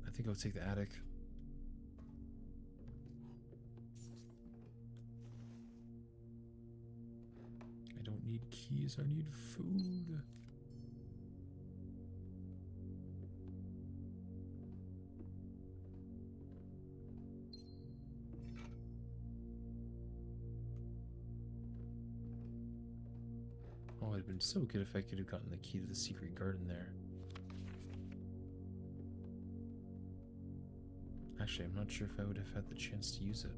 I think I'll take the attic. I don't need keys, I need food. have been so good if I could have gotten the key to the secret garden there. Actually, I'm not sure if I would have had the chance to use it.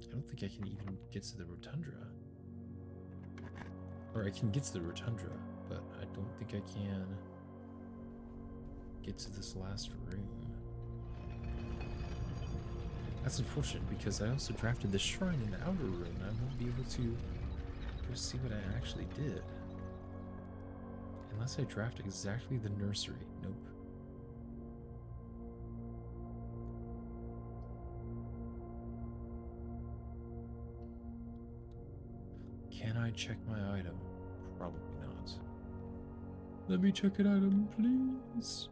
I don't think I can even get to the rotundra. Or I can get to the rotundra, but I don't think I can get to this last room. That's unfortunate because I also drafted the shrine in the outer room and I won't be able to go see what I actually did. Unless I draft exactly the nursery. Nope. Can I check my item? Probably not. Let me check an item, please.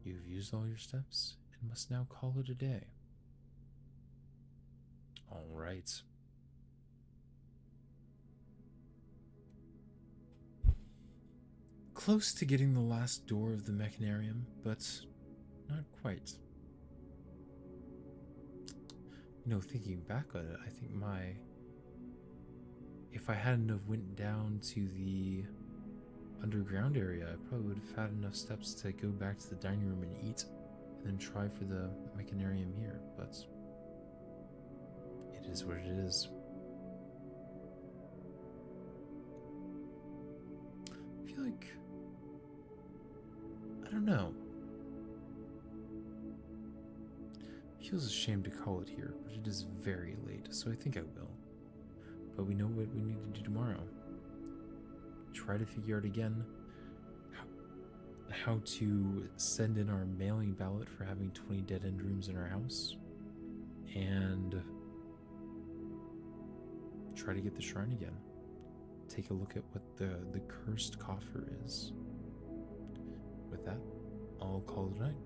You've used all your steps and must now call it a day. All right. Close to getting the last door of the mechanarium, but not quite. You know, thinking back on it, I think if I hadn't have went down to the underground area, I probably would have had enough steps to go back to the dining room and eat, and then try for the mechanarium here, but it is what it is. I feel like, I don't know. It feels a shame to call it here, but it is very late, so I think I will. But we know what we need to do tomorrow. Try to figure out again how to send in our mailing ballot for having 20 dead-end rooms in our house, and try to get the shrine again. Take a look at what the cursed coffer is. With that, I'll call it a night.